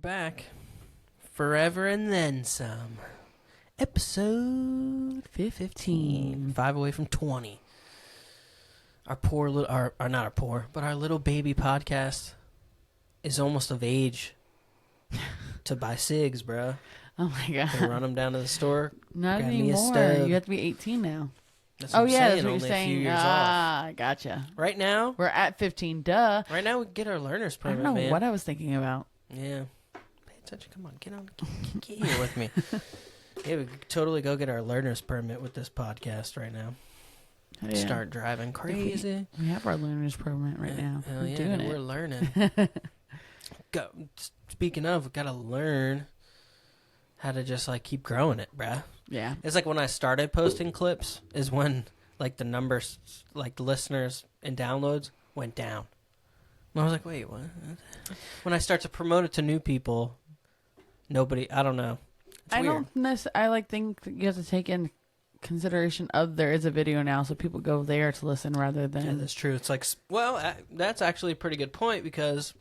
back. Forever and Then Some. Episode 15. 5 away from 20. Our poor little, not our poor, but our little baby podcast is almost of age to buy cigs, bro. Oh my god! Can run them down to the store. Not grab me a anymore. stub. You have to be 18 now. That's what I'm yeah, saying, that's what only you're a saying. few years off. Ah, gotcha. Right now, We're at 15. Duh. we get our learner's I permit, don't know man. what I was thinking about. Yeah. Pay attention. Come on. Get here with me. Yeah, we could totally go get our learner's permit with this podcast right now. Oh, yeah. Start driving crazy. We have our learner's permit right now. Hell We're yeah, doing we're it. learning. Speaking of, we got to learn how to just like keep growing it, bruh. Yeah. It's like when I started posting clips is when like the numbers, like the listeners and downloads went down. And I was like, wait, what? When I start to promote it to new people, nobody, I don't know. It's I weird. don't necessarily, think that you have to take in consideration of there is a video now, so people go there to listen rather than. Yeah, that's true. It's like, well, that's actually a pretty good point because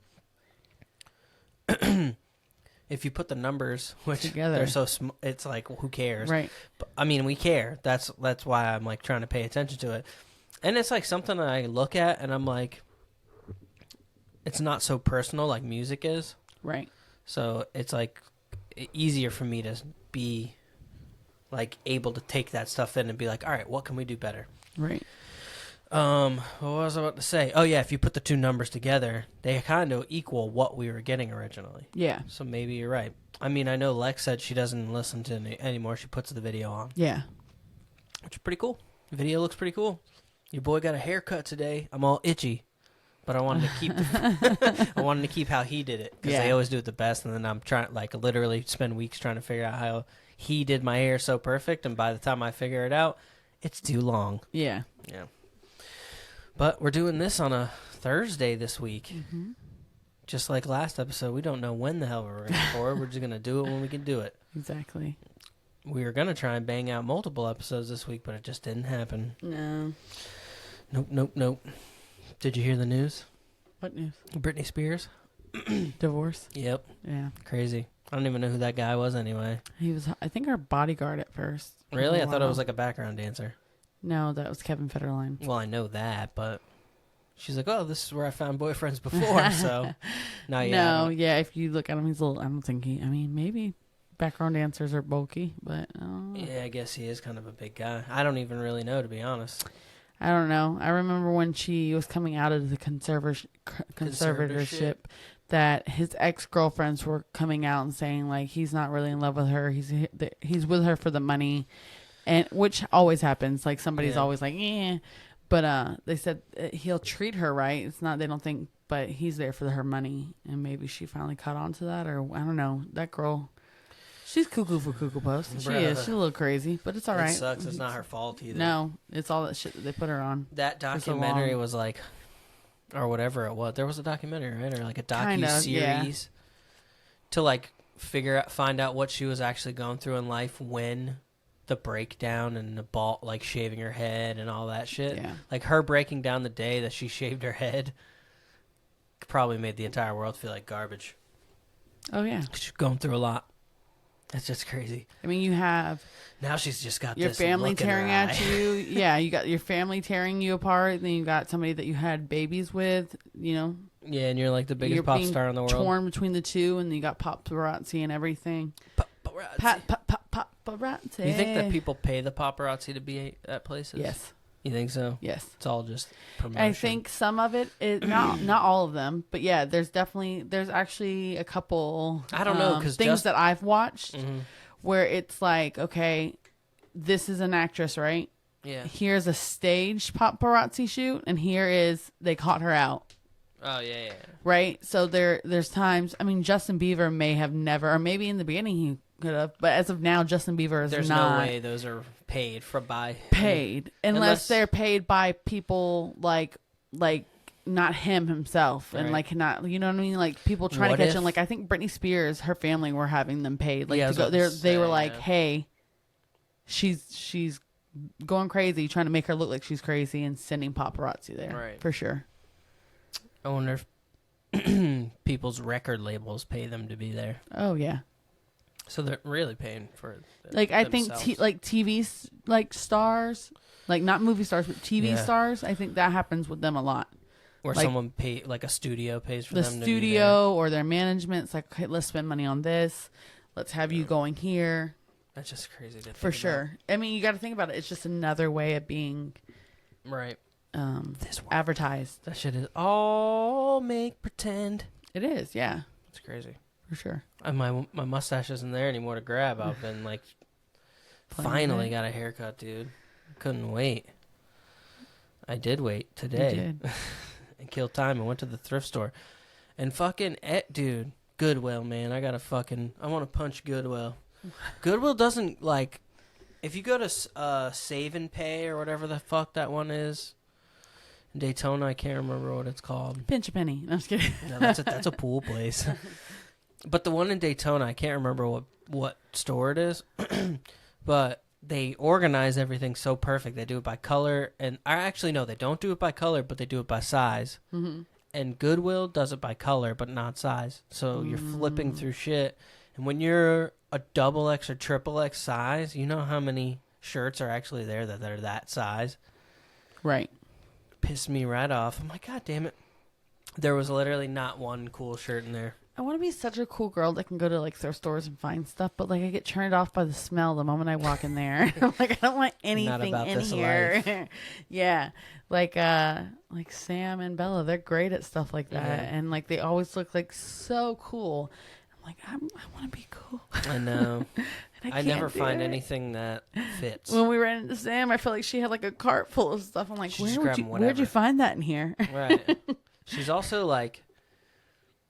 if you put the numbers, which together, they're so small, it's like, well, who cares? right? But, I mean, we care. That's why I'm like trying to pay attention to it, and it's like something that I look at and I'm like, it's not so personal like music is, Right. so it's like easier for me to be like able to take that stuff in and be like, all right, what can we do better? Right. What was I about to say? Oh yeah, if you put the two numbers together, they kind of equal what we were getting originally. Yeah. So maybe you're right. I mean, I know Lex said she doesn't listen to it anymore. She puts the video on, Yeah. which is pretty cool. The video looks pretty cool. Your boy got a haircut today. I'm all itchy, but I wanted to keep I wanted to keep how he did it because Yeah. they always do it the best. And then I'm trying, like, literally spend weeks trying to figure out how he did my hair so perfect. And by the time I figure it out, it's too long. Yeah. Yeah. But we're doing this on a Thursday this week. Mm-hmm. Just like last episode, we don't know when the hell we're ready for it. We're just going to do it when we can do it. Exactly. We were going to try and bang out multiple episodes this week, but it just didn't happen. No. Nope. Did you hear the news? What news? Britney Spears? Divorce. Yep. Yeah. Crazy. I don't even know who that guy was anyway. He was, I think, our bodyguard at first. Really? I thought it was Wow. like a background dancer. No, that was Kevin Federline. Well, I know that, but she's like, oh, this is where I found boyfriends before, so. No, yeah. No, yeah, if you look at him, he's a little, I don't think he, I mean, maybe background dancers are bulky, but Yeah, I guess he is kind of a big guy. I don't even really know, to be honest. I don't know. I remember when she was coming out of the conservatorship that his ex-girlfriends were coming out and saying, like, he's not really in love with her. He's with her for the money, and which always happens. Like, somebody's Yeah. always like, eh. But they said he'll treat her right. It's not, they don't think, but he's there for her money. And maybe she finally caught on to that, or I don't know. That girl, she's cuckoo for Cuckoo Post. She is. She's a little crazy, but it's all right. It sucks. It's not her fault either. No, it's all that shit that they put her on. That so documentary long. was like, or whatever it was. There was a documentary, right? Or like a Kinda, docu-series to like find out what she was actually going through in life when the breakdown and the ball, like shaving her head and all that shit. Yeah. Like her breaking down the day that she shaved her head probably made the entire world feel like garbage. Oh, yeah. She's going through a lot. That's just crazy. I mean, you have Now she's just got your this family look in her tearing at eye. you. Yeah, you got your family tearing you apart. Then you got somebody that you had babies with, you know. Yeah, and you're like the biggest You're pop being star in the world. torn between the two, and you got paparazzi and everything. Paparazzi. You think that people pay the paparazzi to be at places? Yes. You think so? Yes. It's all just promotion. I think some of it is not all of them, but yeah, there's actually a couple. I don't know, 'cause things that I've watched Mhm. where it's like, okay, this is an actress, right? Yeah. Here's a staged paparazzi shoot, and here is they caught her out, Oh, yeah. right? So there's times. I mean, Justin Bieber may have never, or maybe in the beginning he could have, but as of now, Justin Bieber is There's not no way those are paid by paid Unless- unless they're paid by people like not him himself, and Right. like not, you know what I mean, like people trying What to catch if- him. Like I think Britney Spears, her family were having them paid, like Yeah, I to was go about to there. They were say, like, yeah. hey, she's going crazy, trying to make her look like she's crazy, and sending paparazzi there, Right. for sure. I wonder if people's record labels pay them to be there. Oh yeah. So they're really paying for Like I think themselves. like TV like stars, like not movie stars but TV Yeah. stars. I think that happens with them a lot. Or like- someone pay like a studio pays for The them to be studio or their management's like, okay, let's spend money on this. Let's have you Yeah. going here there. That's just crazy to think for about. sure. I mean, you got to think about it. It's just another way of being Right. This one. advertised. That shit is all make pretend. It is, yeah, It's crazy. for sure. And my mustache isn't there anymore to grab. I've been like, Playing finally with it. got a haircut, dude. Couldn't wait. I did wait You today did. and killed time and went to the thrift store. And fucking, dude, Goodwill, man. I want to punch Goodwill. Goodwill doesn't, like, if you go to Save and Pay or whatever the fuck that one is, in Daytona, I can't remember what it's called. Pinch a penny. No, I'm just kidding. No, that's a pool place. But the one in Daytona, I can't remember what store it is. But they organize everything so perfect. They do it by color. And I actually know they don't do it by color, but they do it by size. Mm-hmm. And Goodwill does it by color, but not size. So you're flipping through shit. And when you're a double X or triple X size, you know how many shirts are actually there that are that size? Right. Pissed me right off. I'm like, God damn it. There was literally not one cool shirt in there. I want to be such a cool girl that can go to like thrift stores and find stuff, but like I get turned off by the smell the moment I walk in there. I'm like, I don't want anything about in this here. Yeah, like Sam and Bella, they're great at stuff like that, Yeah. and like they always look like so cool. I'm like, I want to be cool. I know. And I never can't do find it. anything that fits. When we ran into Sam, I felt like she had like a cart full of stuff. I'm like, She's just where'd grabbing you whatever. find that in here? Right. She's also like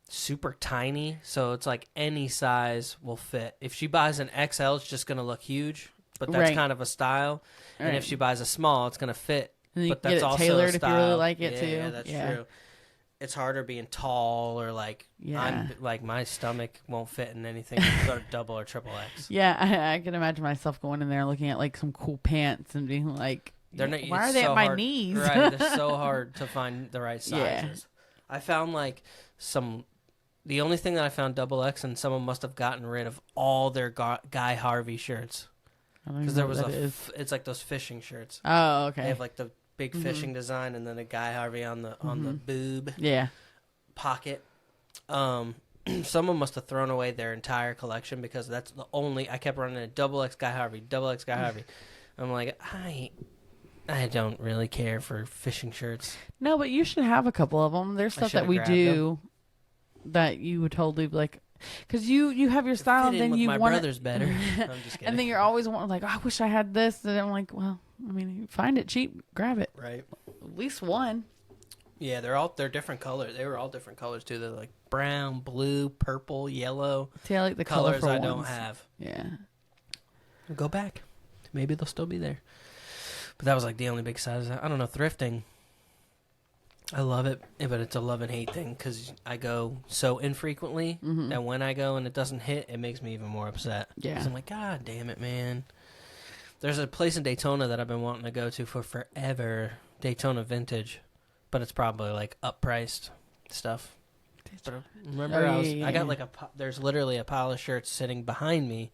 super tiny, so it's like any size will fit. If she buys an XL, it's just going to look huge, but that's Right. kind of a style. And Right. if she buys a small, it's going to fit, And you but can that's get it also tailored a if you really style. like it yeah, too. Yeah, that's true. It's harder being tall or like Yeah. like my stomach won't fit in anything but double or triple X. Yeah, I can imagine myself going in there and looking at like some cool pants and being like, They're not, why it's are they so at my hard- knees? Right, they're so hard to find the right Yeah. sizes. I found like the only thing that I found double X, and someone must have gotten rid of all their Guy Harvey shirts I don't because even there know was what that is. it's like those fishing shirts. Oh, They okay. have like the big fishing design and then a Guy Harvey on the boob Yeah. pocket. Someone must have thrown away their entire collection because that's the only I kept running a double X Guy Harvey, double X Guy Harvey. I'm like, I don't really care for fishing shirts. No, but you should have a couple of them. There's stuff that should've we grabbed do that you would totally be like, because you have your style Fit and in then with you my want brother's better. I'm just kidding. and then you're always wanting like, oh, I wish I had this. And I'm like, well, I mean, you find it cheap, grab it. Right. At least one. Yeah, they're different colors. They were all different colors too. They're like brown, blue, purple, yellow. See, I like the Colors colorful I don't ones. have. Yeah. Go back. Maybe they'll still be there. But that was like the only big size. I don't know, thrifting. I love it, but it's a love and hate thing because I go so infrequently that when I go and it doesn't hit, it makes me even more upset. Yeah. 'Cause I'm like, God damn it, man. There's a place in Daytona that I've been wanting to go to for forever, Daytona Vintage, but it's probably like uppriced stuff. But remember, Oh, I got yeah. like there's literally a pile of shirts sitting behind me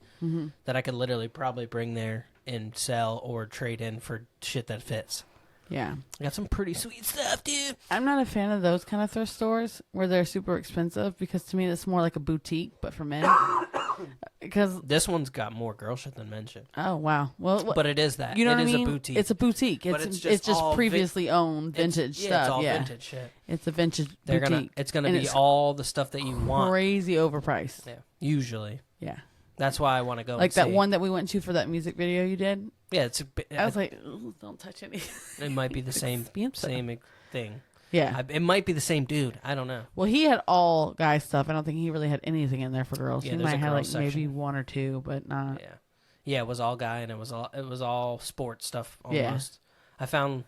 that I could literally probably bring there and sell or trade in for shit that fits. Yeah. I got some pretty sweet stuff, dude. I'm not a fan of those kind of thrift stores where they're super expensive because to me it's more like a boutique, but for men. Because This one's got more girl shit than men shit. oh wow, well, But it is that. you know it what I is mean? a boutique. It's a boutique. But It's it's just all previously owned vintage It's stuff. all yeah, vintage shit. it's a vintage They're boutique. it's gonna And be it's all the stuff that you want. Crazy overpriced. Yeah, usually. Yeah, That's why I want to go. like and that see. one that we went to for that music video you did. Yeah, it's. I was like, "Ooh, don't touch any. It might be the same expensive. thing. Yeah. It might be the same dude. I don't know. Well, he had all guy stuff. I don't think he really had anything in there for girls. Yeah, he there's a might have like girls maybe section. one or two, but not. Yeah, yeah. It was all guy, and it was all sports stuff Yeah. almost. I found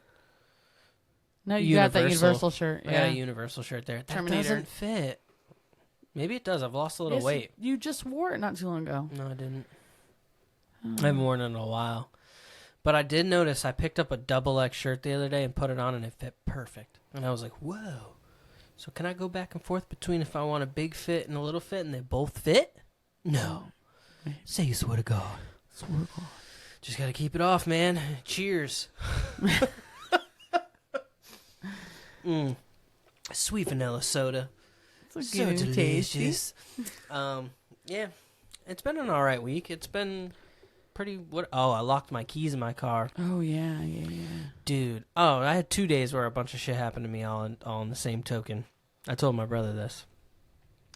No, you got that Universal. Universal shirt. I got Yeah. a Universal shirt there. That Terminator. doesn't fit. Maybe it does. I've lost a little Yes, weight. You just wore it not too long ago. No, I didn't. Oh. I haven't worn it in a while. But I did notice I picked up a double X shirt the other day and put it on, and it fit perfect. And I was like, whoa. So can I go back and forth between if I want a big fit and a little fit and they both fit? No. Say you swear to God. Swear to God. Just got to keep it off, man. Cheers. Sweet vanilla soda. It's So delicious. Yeah. It's been an all right week. It's been pretty... I locked my keys in my car. Oh, yeah. Dude. Oh, I had 2 days where a bunch of shit happened to me all in the same token. I told my brother this.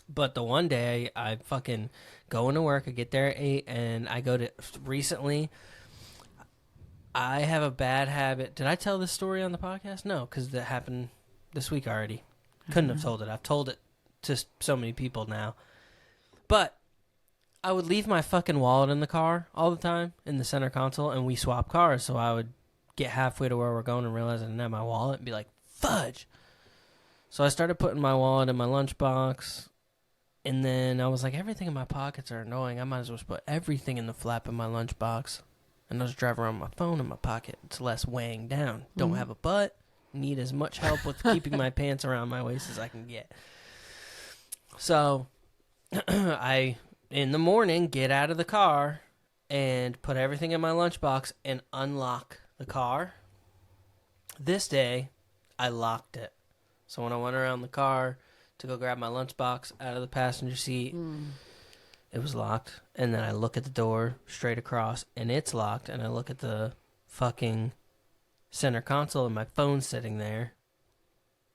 But the one day I fucking go into work, I get there at 8, and I go to... Recently, I have a bad habit. Did I tell this story on the podcast? No, because that happened this week already. Couldn't have told it. I've told it to so many people now. But I would leave my fucking wallet in the car all the time in the center console, and we swap cars. So I would get halfway to where we're going and realize I didn't have my wallet and be like, fudge. So I started putting my wallet in my lunchbox, and then I was like, everything in my pockets are annoying. I might as well just put everything in the flap of my lunchbox. And I just drive around with my phone in my pocket. It's less weighing down. Don't have a butt. Need as much help with keeping my pants around my waist as I can get. So I, in the morning, get out of the car and put everything in my lunchbox and unlock the car. This day, I locked it. So when I went around the car to go grab my lunchbox out of the passenger seat, it was locked. And then I look at the door straight across, and it's locked. And I look at the fucking center console, and my phone's sitting there.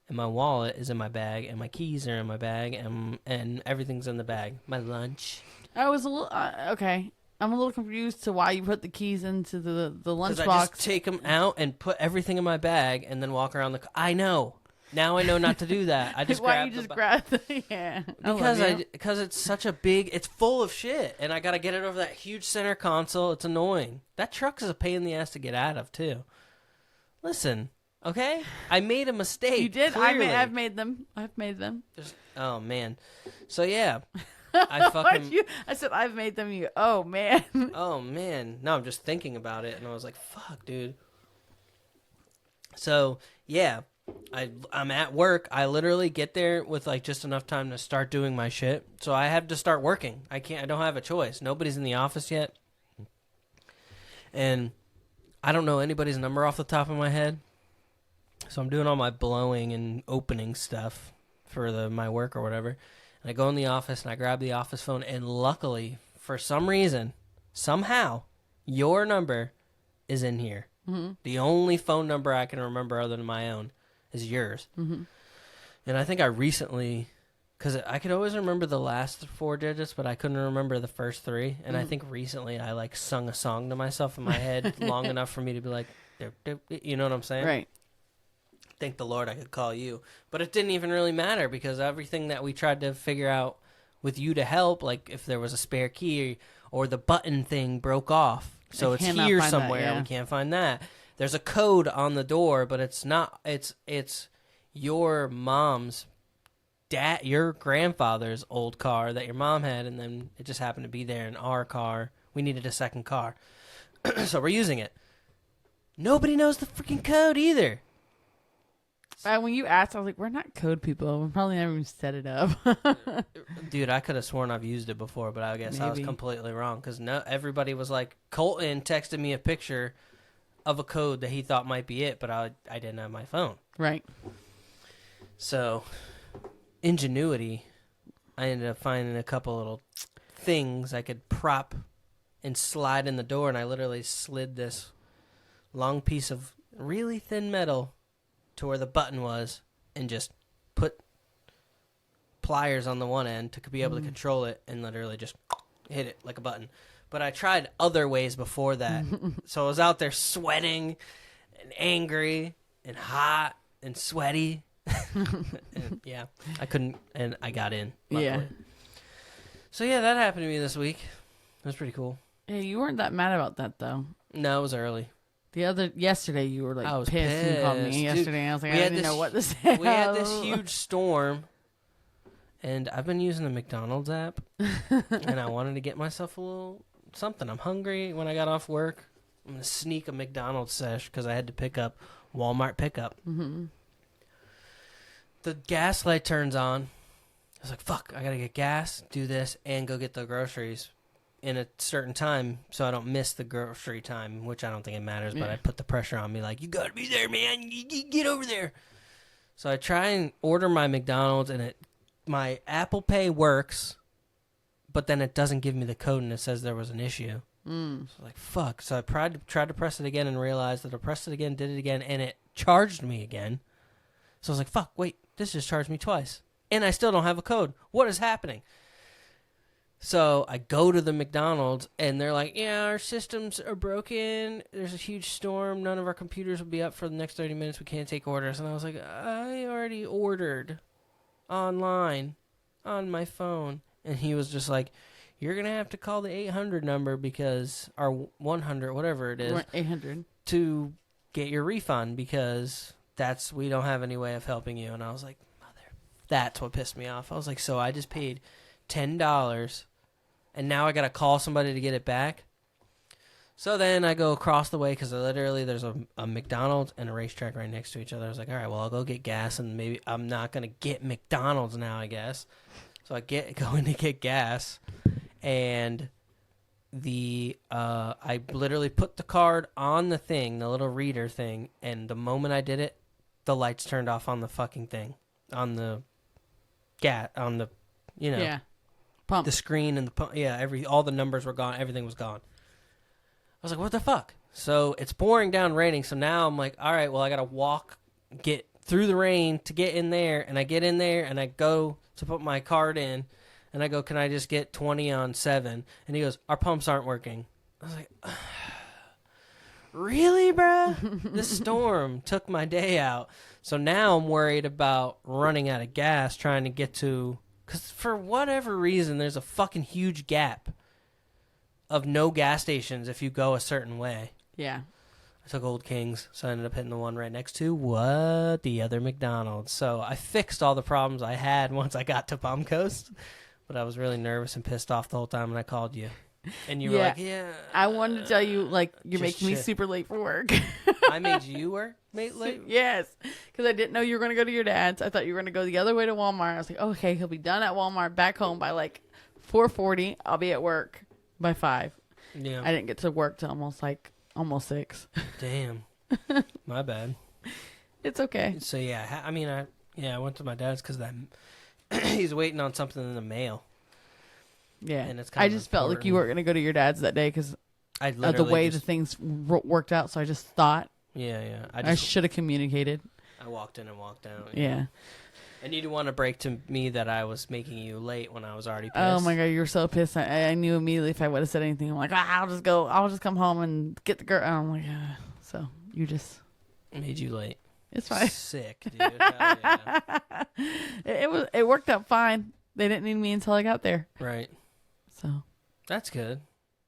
And my wallet is in my bag, and my keys are in my bag, and everything's in the bag. My lunch. I was a little... okay. I'm a little confused to why you put the keys into the lunchbox. Because I just take them out and put everything in my bag, and then walk around the... I know. Now I know not to do that. I just why you just grab the... Yeah. Because it's such a big... It's full of shit, and I got to get it over that huge center console. It's annoying. That truck is a pain in the ass to get out of, too. Listen, okay? I made a mistake. You did? Clearly. I've made them. Oh, man. So, yeah. I fucking... I said, I've made them. You... Oh, man. Oh, man. No, I'm just thinking about it, and I was like, fuck, dude. So, yeah. I'm at work. I literally get there with like just enough time to start doing my shit. So I have to start working. I don't have a choice. Nobody's in the office yet. And I don't know anybody's number off the top of my head. So I'm doing all my blowing and opening stuff for my work or whatever. And I go in the office and I grab the office phone, and luckily, for some reason, somehow, your number is in here. Mm-hmm. The only phone number I can remember other than my own is yours. Mm-hmm. And I think I recently, because I could always remember the last 4 digits, but I couldn't remember the first 3. And I think recently I like sung a song to myself in my head long enough for me to be like, you know what I'm saying? Right. Thank the Lord I could call you. But it didn't even really matter, because everything that we tried to figure out with you to help, like if there was a spare key or the button thing broke off. So it's here somewhere. That, yeah. We can't find that. There's a code on the door, but it's not. It's your mom's your grandfather's old car that your mom had, and then it just happened to be there in our car. We needed a second car, so we're using it. Nobody knows the freaking code either. When you asked, I was like, "We're not code people. We probably never even set it up." Dude, I could have sworn I've used it before, but I guess I was completely wrong, because everybody was like, Colton texted me a picture of a code that he thought might be it, but I didn't have my phone. Right. So, ingenuity, I ended up finding a couple little things I could prop and slide in the door, and I literally slid this long piece of really thin metal to where the button was, and just put pliers on the one end to be able to control it, and literally just hit it like a button. But I tried other ways before that. So I was out there sweating and angry and hot and sweaty. And yeah, I couldn't, and I got in. Luckily. Yeah. So yeah, that happened to me this week. It was pretty cool. Hey, you weren't that mad about that though. No, it was early. Yesterday you were like I was pissed. And you called me yesterday. Dude, I was like, I didn't know what to say. We had this huge storm. And I've been using the McDonald's app. And I wanted to get myself a little something. I'm hungry when I got off work. I'm going to sneak a McDonald's sesh because I had to pick up Walmart pickup. Mm-hmm. the gas light turns on. I was like, fuck, I gotta get gas, do this, and go get the groceries in a certain time so I don't miss the grocery time, which I don't think it matters, but I put the pressure on me like, you gotta be there, man. You get over there. So I try and order my McDonald's, and my Apple Pay works, but then it doesn't give me the code, and it says there was an issue. So like, fuck. So I tried to press it again and realized that I pressed it again, did it again, and it charged me again. So I was like, fuck, wait, this just charged me twice. And I still don't have a code. What is happening? So I go to the McDonald's, and they're like, yeah, our systems are broken. There's a huge storm. None of our computers will be up for the next 30 minutes. We can't take orders. And I was like, I already ordered online on my phone. And he was just like, you're going to have to call the 800 number because our 100, whatever it is, 800 to get your refund because we don't have any way of helping you. And I was like, that's what pissed me off. I was like, so I just paid $10 and now I got to call somebody to get it back. So then I go across the way because literally there's a McDonald's and a racetrack right next to each other. I was like, all right, well, I'll go get gas and maybe I'm not going to get McDonald's now, I guess. So I go in to get gas and I literally put the card on the thing, the little reader thing, and the moment I did it, the lights turned off on the fucking thing, on the pump. the screen and the pump. Yeah, all the numbers were gone. Everything was gone. I was like, what the fuck? So it's pouring down, raining. So now I'm like, all right, well, I got to get through the rain to get in there. And I get in there and I go to put my card in. And I go, can I just get 20 on 7? And he goes, our pumps aren't working. I was like, really, bruh? This storm took my day out. So now I'm worried about running out of gas trying to get to... Because for whatever reason, there's a fucking huge gap of no gas stations if you go a certain way. Yeah. I took Old Kings, so I ended up hitting the one right next to the other McDonald's. So I fixed all the problems I had once I got to Palm Coast. But I was really nervous and pissed off the whole time when I called you. And you were like, yeah. I wanted to tell you, like, you're Just making me shit. super late for work. I made you work late? Yes. Because I didn't know you were going to go to your dad's. I thought you were going to go the other way to Walmart. I was like, oh, okay, he'll be done at Walmart, back home by, like, 4:40. I'll be at work by 5. Yeah. I didn't get to work till almost 6. Damn. My bad. It's okay. So, yeah, I went to my dad's because he's waiting on something in the mail. Yeah. And it's I just felt like you weren't going to go to your dad's that day because of the way the things worked out. So I just thought I should have communicated. I walked in and walked out. Yeah. And you didn't want to break to me that I was making you late when I was already pissed. Oh my God, you were so pissed. I knew immediately if I would have said anything. I'm like, I'll just come home and get the girl. And I'm like, so you just made you late. It's fine. Sick, dude. Hell yeah. It worked out fine. They didn't need me until I got there. Right. So that's good.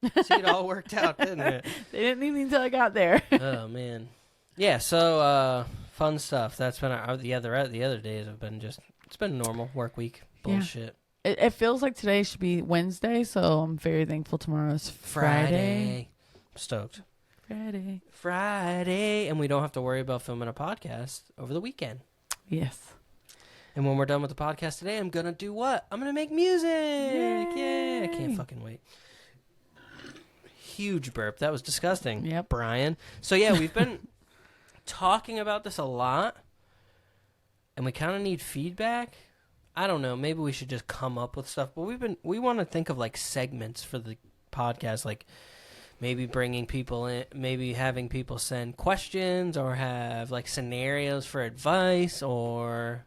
See, it all worked out, didn't it? They didn't need me until I got there. Oh man. Yeah. So fun stuff. That's been the other days have been it's been normal work week bullshit. Yeah. It feels like today should be Wednesday, so I'm very thankful tomorrow's Friday. Stoked. Friday, and we don't have to worry about filming a podcast over the weekend. Yes. And when we're done with the podcast today, I'm gonna do what? I'm gonna make music. Yay. Yeah, I can't fucking wait. Huge burp. That was disgusting. Yep. Brian. So yeah, we've been talking about this a lot, and we kind of need feedback. I don't know. Maybe we should just come up with stuff. But we want to think of like segments for the podcast, like maybe bringing people in, maybe having people send questions or have like scenarios for advice. Or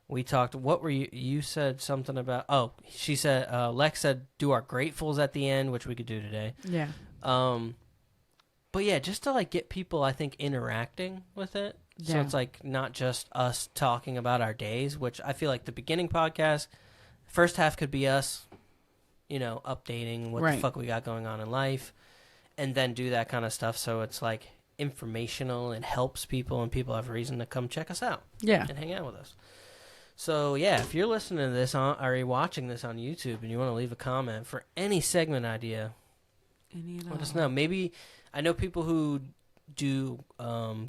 we talked. What were you said something about? Oh, she said. Lex said do our gratefuls at the end, which we could do today. Yeah. But yeah, just to like get people, I think, interacting with it. Yeah. So it's like not just us talking about our days, which I feel like the beginning podcast, first half could be us, updating what the fuck we got going on in life, and then do that kind of stuff. So it's like informational and helps people, and people have a reason to come check us out. Yeah. And hang out with us. So yeah, if you're listening to this or you're watching this on YouTube and you want to leave a comment for any segment idea, let us know. Maybe I know people who do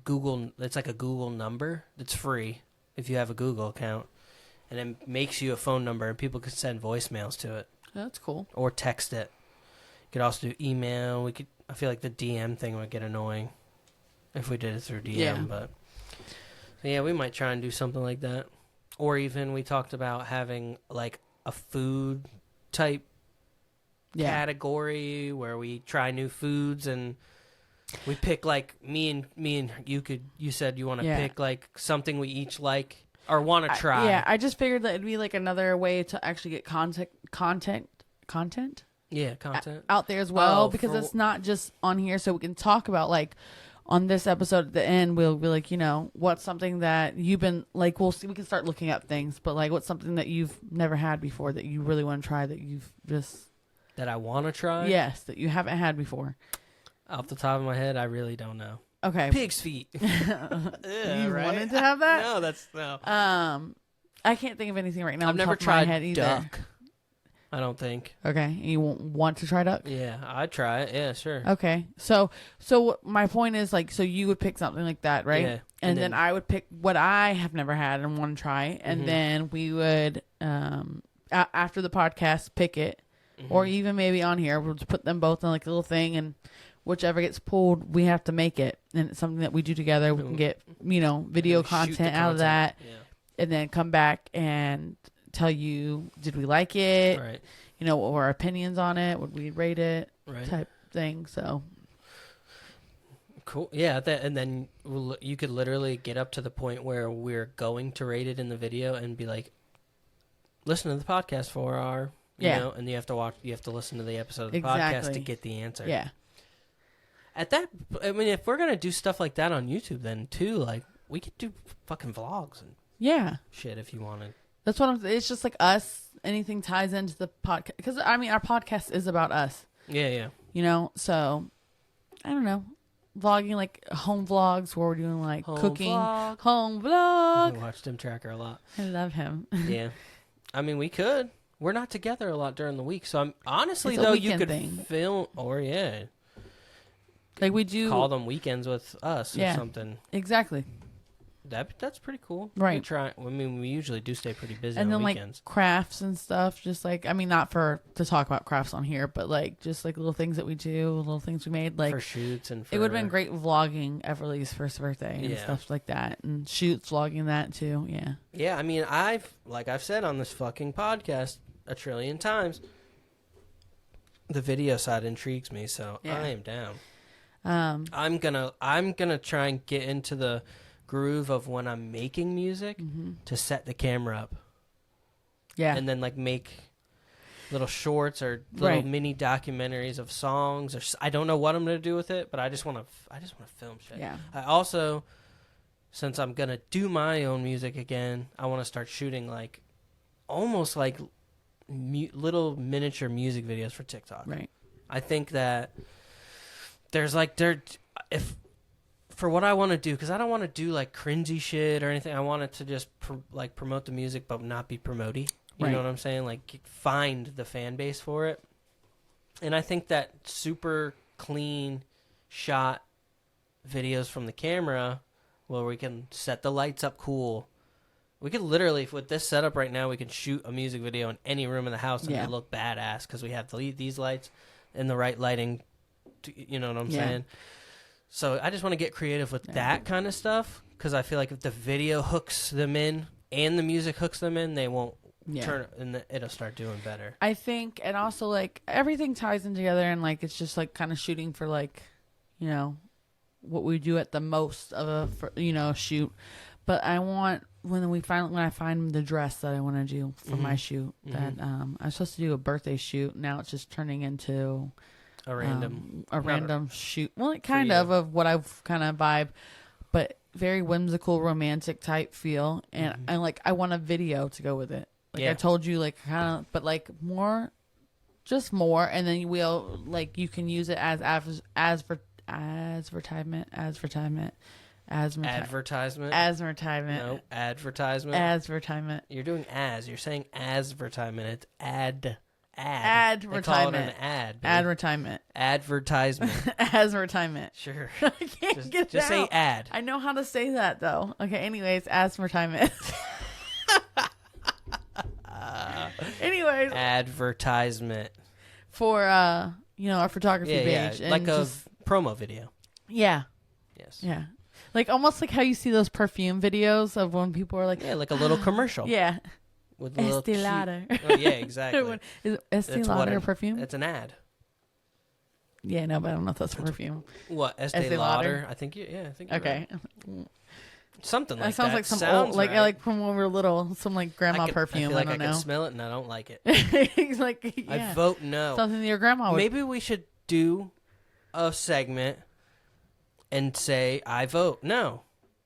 Google. It's like a Google number that's free, if you have a Google account, and it makes you a phone number, and people can send voicemails to it That's cool. or text it. You could also do email. I feel like the DM thing would get annoying if we did it through DM, Yeah. but so yeah, we might try and do something like that. Or even we talked about having like a food type Yeah. category where we try new foods and we pick like me and you said you want to Yeah. pick like something we each like or want to try. Yeah, I just figured that it'd be like another way to actually get content Yeah, content. out there as well, Oh, because for- it's not just on here. So we can talk about like on this episode at the end, we'll be like, what's something that you've been like, we'll see, we can start looking up things, but like what's something that you've never had before that you really want to try that you've just, That I want to try. yes, that you haven't had before. Off the top of my head, I really don't know. Okay. Pig's feet. You wanted to have that? No, that's no. I can't think of anything right now. I've on the never top of my tried head either. duck. I don't think. Okay. You want to try duck? Yeah, I'd try it. Yeah, sure. Okay. So my point is like, so you would pick something like that, right? Yeah. And then I would pick what I have never had and want to try, and Mhm. then we would after the podcast pick it, or Mhm. even maybe on here we'll just put them both in like a little thing, and whichever gets pulled, we have to make it, and it's something that we do together. We can get video Shoot the content out of content. that, Yeah. and then come back and tell you, did we like it? Right. What were our opinions on it? Would we rate it? Right. Type thing. So Cool. Yeah, and then you could literally get up to the point where we're going to rate it in the video and be like, listen to the podcast for our, you Yeah. know, and you have to listen to the episode of the podcast Exactly. to get the answer. yeah. I mean, if we're going to do stuff like that on YouTube, then too, like, we could do fucking vlogs and Yeah. shit if you wanted. That's what it's just like us. Anything ties into the podcast. Because, I mean, our podcast is about us, Yeah, yeah. So, I don't know. Vlogging, like home vlogs where we're doing like Home cooking. vlog. Home I vlog. watch Tim Tracker a lot. I love him. Yeah. I mean, we could. We're not together a lot during the week. So, I'm honestly, It's a though, you weekend could thing. film, or yeah, Like we do. call them weekends with us Yeah. or something. Exactly. That's pretty cool. Right. We try. I mean, we usually do stay pretty busy And on then weekends. like crafts and stuff. Just like, I mean, not to talk about crafts on here, but like just like little things that we do, little things we made. Like for shoots and for, it would have been great vlogging Everly's first birthday and Yeah. stuff like that, and shoots vlogging that too. Yeah. Yeah, I mean, I've said on this fucking podcast a trillion times, the video side intrigues me, so Yeah. I am down. Um. I'm gonna try and get into the groove of when I'm making music to set the camera up Yeah. and then like make little shorts or little Right. mini documentaries of songs, or I don't know what I'm gonna do with it, but I just want to film shit. Yeah. I also, since I'm gonna do my own music again, I want to start shooting like almost like little miniature music videos for TikTok. Right. I think that if for what I want to do, because I don't want to do like cringy shit or anything. I want it to just promote the music, but not be promotey. You Right. know what I'm saying? Like find the fan base for it. And I think that super clean shot videos from the camera, where we can set the lights up cool. We could literally, with this setup right now, we can shoot a music video in any room in the house and Yeah. it look badass because we have these lights and the right lighting. You know what I'm Yeah. saying? So I just want to get creative with Yeah. that kind of stuff because I feel like if the video hooks them in and the music hooks them in, they won't Yeah. turn and it'll start doing better. I think, and also like everything ties in together, and like it's just like kind of shooting for like, what we do at the most of a shoot. But I want when I find the dress that I want to do for my shoot, that I'm supposed to do a birthday shoot. Now it's just turning into A random. random shoot. Well, it kind you. of what I've kind of vibe, but very whimsical, romantic type feel, and I want a video to go with it. Like Yeah. I told you, like kind of, but like more, just more, and then we'll like you can use it as advertisement. No, advertisement. Advertisement. You're doing as. You're saying advertisement. It's ad. They call it an Advertisement. ad. baby. Advertisement. Advertisement. Advertisement. Sure. I can't get it Just say out. ad. I know how to say that though. Okay. Anyways, advertisement. Anyways, Advertisement. for our photography Yeah, page, yeah. Like and a just, promo video. yeah, Yes. yeah, like almost like how you see those perfume videos of when people are like, Yeah, like a little commercial. yeah, With a little Estee cute- Lauder. Oh, yeah, exactly. Is Estee That's what Lauder it- a perfume? It's an ad. Yeah, no, but I don't know if that's a perfume. What? Estee Estee Lauder? Lauder? I think you. Yeah, I think. You're Okay, right. Something like that sounds like some Sounds old, like right. like from when we were little, some like grandma I perfume. feel like I I don't can know. smell it and I don't like it. He's like, yeah, I vote no. something that your grandma would. Maybe we should do a segment and say I vote no,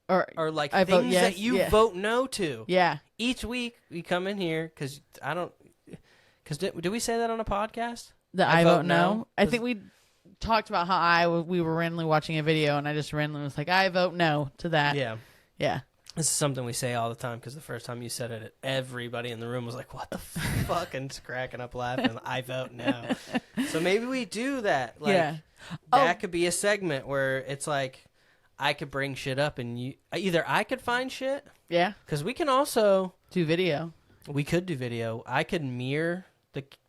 or like I vote things yes, that you yeah. vote no to. yeah, Each week we come in here because I don't. Because did we say that on a podcast? the I I vote vote no. no. I think we talked about how we were randomly watching a video and I just randomly was like, I vote no to that. Yeah. Yeah. This is something we say all the time because the first time you said it, everybody in the room was like, "What the fuck?" and just cracking up laughing. I vote no. So maybe we do that. Like, Yeah. that Oh. could be a segment where it's like I could bring shit up and you either I could find shit Yeah. because we can also Do video. we could do video. I could mirror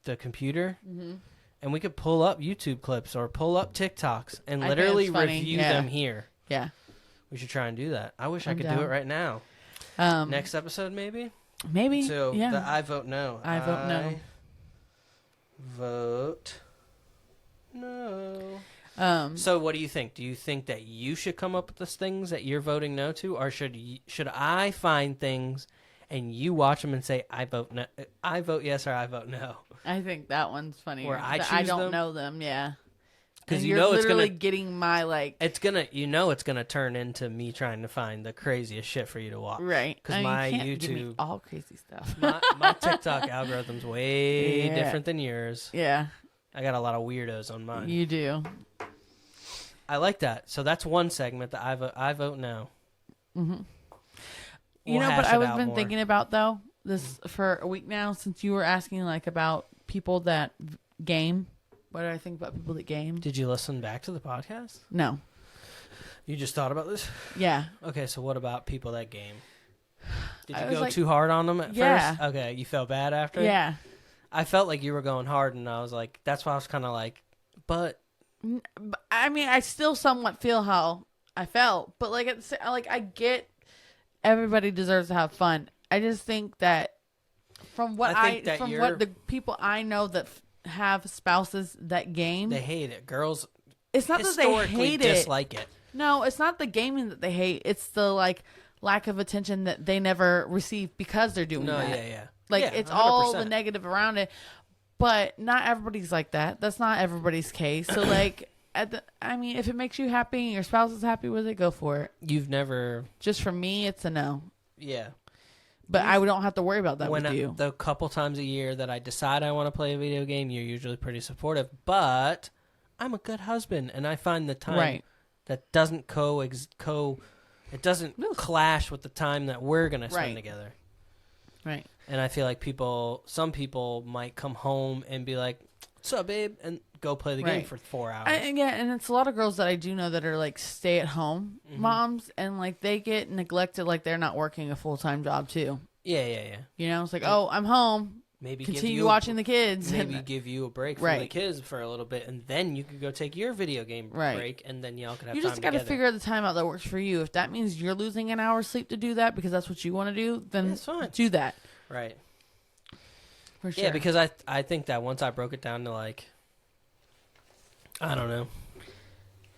the computer Mm-hmm. and we could pull up YouTube clips or pull up TikToks and I think literally it's funny. review Yeah. them here. Yeah. We should try and do that. I wish I I'm could down. do it right now. Next episode, maybe. Maybe. So yeah. the I vote no. I vote no. Vote no. So So what do you think? Do you think that you should come up with the things that you're voting no to, or should I find things and you watch them and say I vote no, I vote yes, or I vote no? I think that one's funny. Where I I choose don't them? know them. Yeah. Because And you you're know it's literally gonna getting my like it's gonna turn into me trying to find the craziest shit for you to watch. right. 'Cause I mean, my you can't give me YouTube- all crazy stuff. My TikTok algorithm's way Yeah. different than yours. yeah, I got a lot of weirdos on mine. you do. I like that. So that's one segment that I vote no. Mm-hmm. We'll You know, hash but it I've out been more. thinking about though this for a week now since you were asking like about people that game. What do I think about people that game? Did you listen back to the podcast? No. You just thought about this? Yeah. Okay, so what about people that game? Did I you was go like- too hard on them at Yeah. first? Okay, you felt bad after? Yeah. I felt like you were going hard, and I was like, that's why I was kind of like, but But, I mean, I still somewhat feel how I felt, but like I get everybody deserves to have fun. I just think that from what I think that from you're- what the people I know that have spouses that game, they hate it. Girls it's not that they historically hate it. dislike it. No, it's not the gaming that they hate. It's the like lack of attention that they never receive because they're doing No, that. yeah. Like Yeah, it's all the 100%. negative around it. But not everybody's like that. That's not everybody's case. So like I mean, if it makes you happy and your spouse is happy with it, go for it. You've never, Just for me, it's a no. yeah. But I don't have to worry about that When with you. the couple times a year that I decide I want to play a video game, you're usually pretty supportive. But I'm a good husband, and I find the time Right. that doesn't it doesn't clash with the time that we're gonna spend Right. together. Right. And I feel like some people might come home and be like, "What's up, babe?" and go play the game Right. for 4 hours. Yeah, and it's a lot of girls that I do know that are like stay at home Mm-hmm. moms and like they get neglected like they're not working a full-time job too. yeah. You know, it's like, "Oh, I'm home. Maybe give Continue you watching the kids." Maybe And- give you a break from the Right. kids for a little bit, and then you could go take your video game Right. break, and then y'all could have you time just got to together. figure out the time out that works for you. If that means you're losing an hour's sleep to do that because that's what you want to do, then That's fine. do that. Right. For sure. Yeah, because I think that once I broke it down to like, I don't know,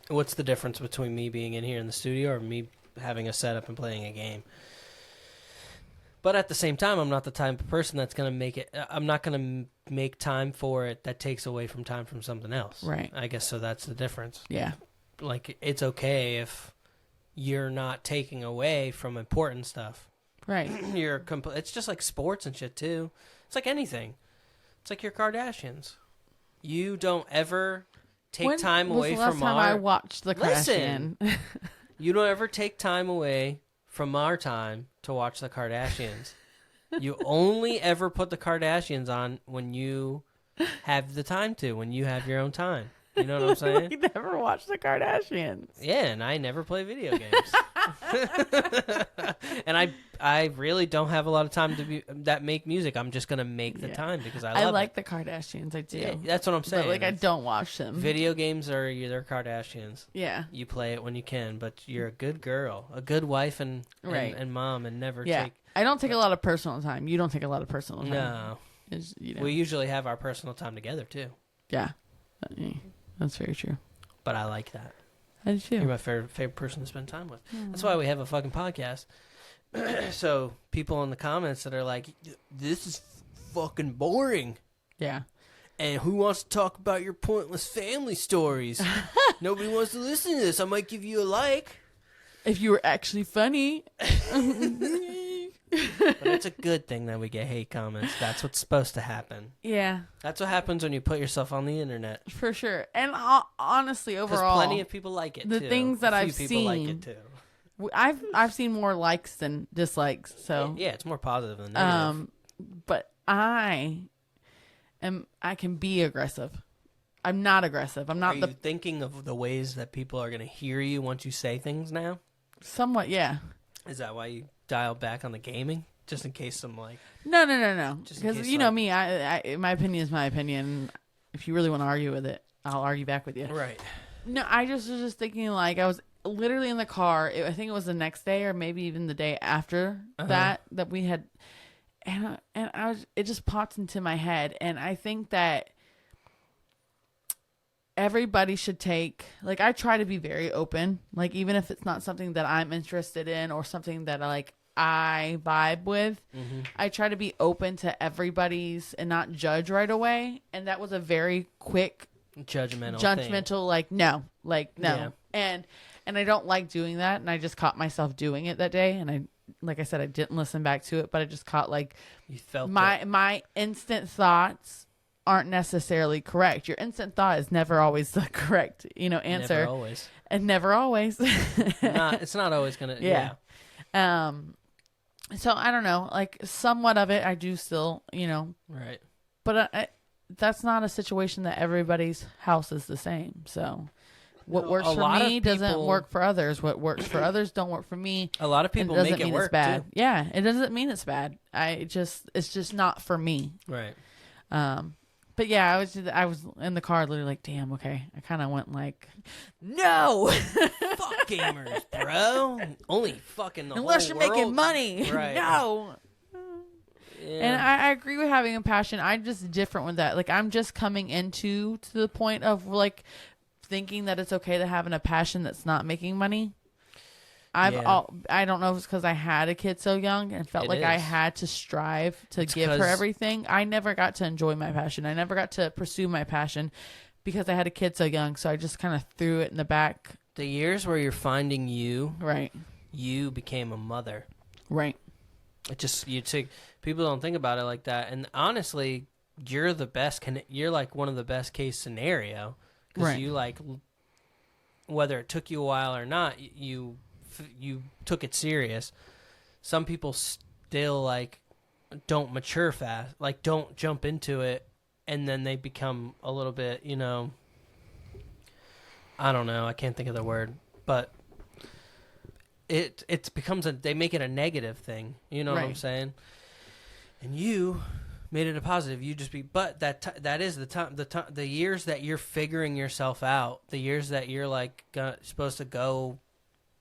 what's the difference between me being in here in the studio or me having a setup and playing a game? But at the same time, I'm not the type of person that's going to make it, I'm not going to make time for it that takes away from time from something else. Right. I guess so that's the difference. Yeah. Like, it's okay if you're not taking away from important stuff. Right. It's just like sports and shit too. It's like anything. It's like your Kardashians. You don't ever take When time was away the last from time our. I watched the Listen. Kardashian. You don't ever take time away from our time to watch the Kardashians. You only ever put the Kardashians on when you have the time to when you have your own time. You know what I'm saying? We never watched the Kardashians. Yeah, and I never play video games. And I really don't have a lot of time to make music. I'm just gonna make the time because I love like it. the Kardashians. I do. Yeah, that's what I'm saying. But like I don't watch them. Video games are they're Kardashians. Yeah. You play it when you can, but you're a good girl, a good wife, and mom, and never take. I don't take a lot of personal time. You don't take a lot of personal time. No. You know. We usually have our personal time together too. Yeah. That's very true. But I like that. I do too. You're my favorite person to spend time with. That's why we have a fucking podcast. So people in the comments that are like, "This is fucking boring." Yeah. And who wants to talk about your pointless family stories? Nobody wants to listen to this. I might give you a like. If you were actually funny. But it's a good thing that we get hate comments. That's what's supposed to happen. Yeah. That's what happens when you put yourself on the internet. For sure. And honestly, overall, because plenty of people like it. The too. things that I've people seen, like it too. I've seen more likes than dislikes. So yeah, it's more positive than negative. But I can be aggressive. I'm not aggressive. I'm not. Are you thinking of the ways that people are going to hear you once you say things now? Somewhat, yeah. Is that why you dial back on the gaming? Just in case some like... No. Just Because you know me, I my opinion is my opinion. If you really want to argue with it, I'll argue back with you. Right. No, I was just thinking like I was literally in the car. I think it was the next day or maybe even the day after that we had... And I was... It just popped into my head. And I think that everybody should take, like, I try to be very open, like, even if it's not something that I'm interested in or something that I vibe with, I try to be open to everybody's and not judge right away. And that was a very quick judgmental thing. No. Yeah. And I don't like doing that. And I just caught myself doing it that day. And I, like I said, I didn't listen back to it, but I just caught you felt my instant thoughts aren't necessarily correct. Your instant thought is never always the correct, answer. Never always. And never always. It's not always gonna. Yeah. So I don't know. Like somewhat of it, I do still, Right. But that's not a situation that everybody's house is the same. So what works for me doesn't work for others. What works for others don't work for me. A lot of people make it work it's bad. too. Yeah, it doesn't mean it's bad. It's just not for me. Right. But yeah, I was in the car literally like, damn, okay. I kind of went like, no. Fuck gamers, bro. Only fucking the Unless whole you're world. making money. Right. No. Yeah. And I agree with having a passion. I'm just different with that. Like I'm just coming to the point of like thinking that it's okay to have a passion that's not making money. I don't know if it's because I had a kid so young and felt I had to strive to give her everything. I never got to enjoy my passion. I never got to pursue my passion because I had a kid so young. So I just kind of threw it in the back. The years where you're finding you, right? You became a mother, right? It just people don't think about it like that. And honestly, you're the best. You're like one of the best case scenario because you whether it took you a while or not, you took it serious. Some people still don't mature fast, don't jump into it, and then they become a little bit, I don't know, I can't think of the word, but it becomes they make it a negative thing, you know what I'm saying? And you made it a positive. You just but that is the time, the years that you're figuring yourself out, the years that you're supposed to go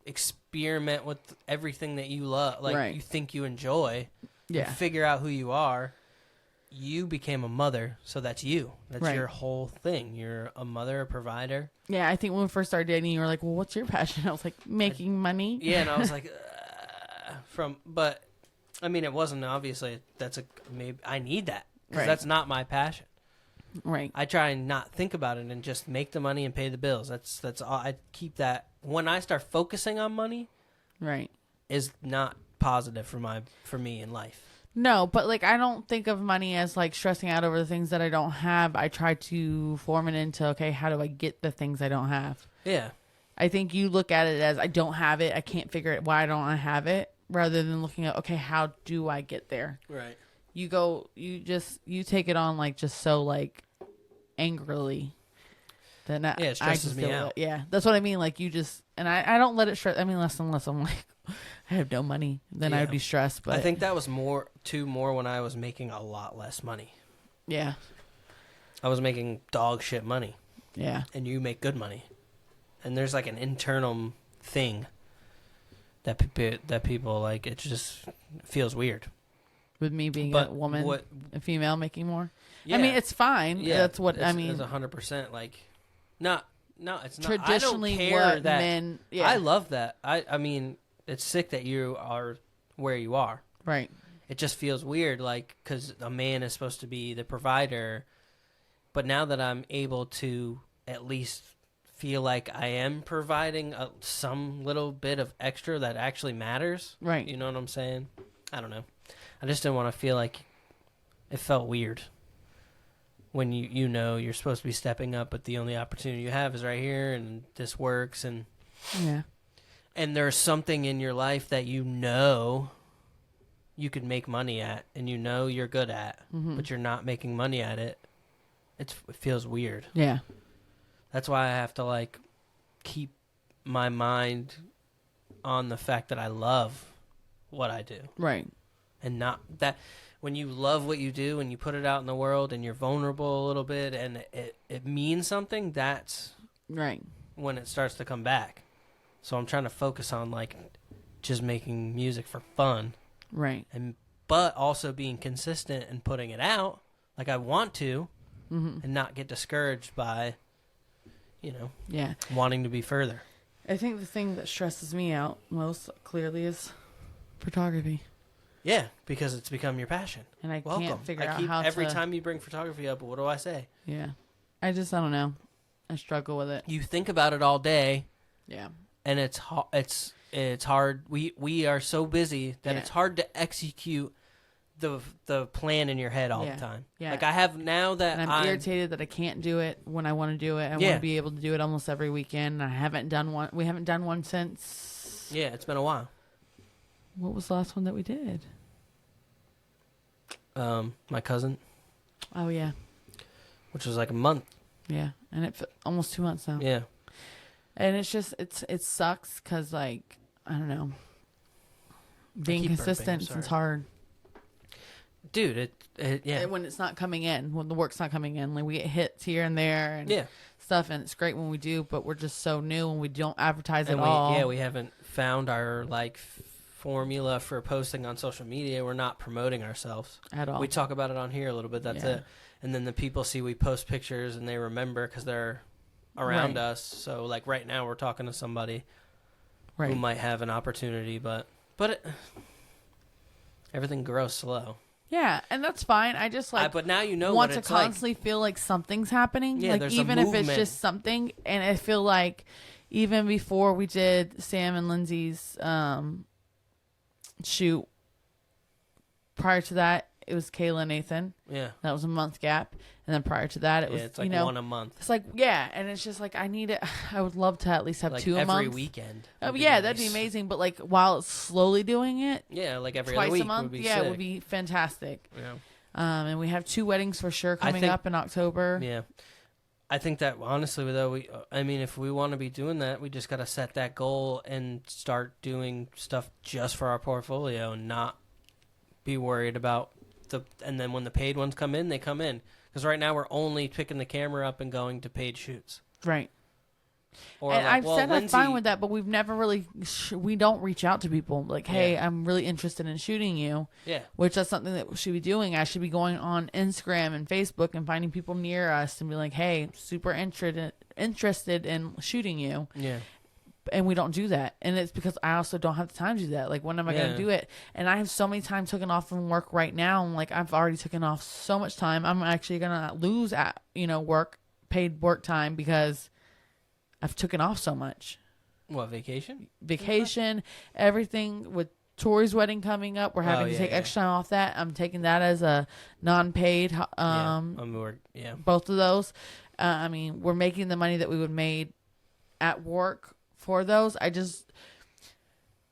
experiment with everything that you love, you think you enjoy, figure out who you are. You became a mother, so that's you. That's your whole thing. You're a mother, a provider. Yeah, I think when we first started dating, you were like, "Well, what's your passion?" I was like, "Making money." Yeah, and I was like, but I mean, it wasn't obviously. Maybe I need that because that's not my passion. Right. I try and not think about it and just make the money and pay the bills. That's all. I keep that. When I start focusing on money, is not positive for me in life. No, but I don't think of money as stressing out over the things that I don't have. I try to form it into, okay, how do I get the things I don't have? Yeah. I think you look at it as I don't have it. I can't figure it. Why don't I have it? Rather than looking at, okay, how do I get there? Right. you take it on like just so like angrily. Then Yeah, it stresses me out. Yeah, that's what I mean. Like you just, and I don't let it stress. I mean, unless I'm like, I have no money, then I would be stressed. But I think that was more when I was making a lot less money. Yeah. I was making dog shit money. Yeah. And you make good money. And there's like an internal thing that people like. It just feels weird. With me being a woman, a female making more. Yeah. I mean, it's fine. Yeah, that's what I mean. It's 100% like, no, it's not. Traditionally, I don't care what that men. Yeah. I love that. I mean, it's sick that you are where you are. Right. It just feels weird, like, because a man is supposed to be the provider. But now that I'm able to at least feel like I am providing some little bit of extra that actually matters. Right. You know what I'm saying? I don't know. I just didn't want to feel like it felt weird when you know you're supposed to be stepping up, but the only opportunity you have is right here, and this works, and there's something in your life that you know you could make money at, and you know you're good at, but you're not making money at it. It feels weird. Yeah. That's why I have to like keep my mind on the fact that I love what I do. Right. And not that when you love what you do and you put it out in the world and you're vulnerable a little bit and it means something, that's right when it starts to come back. So I'm trying to focus on like just making music for fun. Right. But also being consistent and putting it out like I want to and not get discouraged by, wanting to be further. I think the thing that stresses me out most clearly is photography. Yeah, because it's become your passion. And I can't figure out how every time you bring photography up, what do I say? Yeah. I don't know. I struggle with it. You think about it all day. Yeah. And it's hard. We are so busy that it's hard to execute the plan in your head all the time. Yeah. Like I have now that and I'm irritated that I can't do it when I want to do it. I want to be able to do it almost every weekend. I haven't done one. We haven't done one since. Yeah, it's been a while. What was the last one that we did? My cousin. Oh yeah. Which was like a month. Yeah, and it's almost 2 months now. Yeah. And it's just it sucks because like I don't know. Being consistent is hard. Dude, yeah. When it's not coming in, when the work's not coming in, like we get hits here and there and stuff, and it's great when we do, but we're just so new and we don't advertise at all. Yeah, we haven't found our like formula for posting on social media. We're not promoting ourselves at all. We talk about it on here a little bit. That's it. And then the people see we post pictures and they remember because they're around us. So like right now we're talking to somebody who might have an opportunity, but everything grows slow. Yeah, and that's fine. I just like but now you know want what to it's constantly feel like something's happening. Yeah, like even if it's just something. And I feel like even before we did Sam and Lindsay's shoot, prior to that it was Kayla and Nathan. Yeah, that was a month gap, and then prior to that it was it's like one a month. It's like and it's just like I need it. I would love to at least have like 2 a month every weekend. Oh yeah, that'd be amazing. But like while it's slowly doing it, like every twice other week a month, would be sick. It would be fantastic. Yeah. And we have 2 weddings for sure coming up in October. Yeah. I think that honestly, though, if we want to be doing that, we just got to set that goal and start doing stuff just for our portfolio and not be worried about and then when the paid ones come in, they come in. Because right now we're only picking the camera up and going to paid shoots. Right. Or and I've said I'm fine with that, but we've never really, we don't reach out to people like, hey, I'm really interested in shooting you. Yeah. Which that's something that we should be doing. I should be going on Instagram and Facebook and finding people near us and be like, hey, super interested in shooting you. Yeah. And we don't do that. And it's because I also don't have the time to do that. Like, when am I going to do it? And I have so many time taken off from work right now. Like, I've already taken off so much time. I'm actually going to lose paid work time because I've taken off so much. What, vacation? Vacation, everything with Tori's wedding coming up. We're having to take extra time off that. I'm taking that as a non-paid. Both of those. We're making the money that we would made at work for those.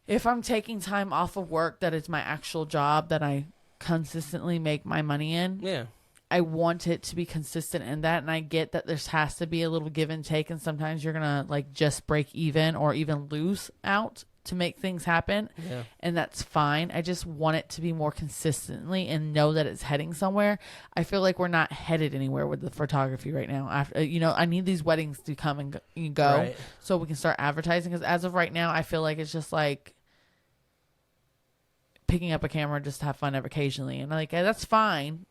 If I'm taking time off of work that is my actual job that I consistently make my money in. Yeah. I want it to be consistent in that, and I get that there has to be a little give and take, and sometimes you're gonna like just break even or even lose out to make things happen. Yeah. And that's fine. I just want it to be more consistently and know that it's heading somewhere. I feel like we're not headed anywhere with the photography right now. After I need these weddings to come and go Right. so we can start advertising, because as of right now, I feel like it's just like picking up a camera just to have fun occasionally, and like that's fine.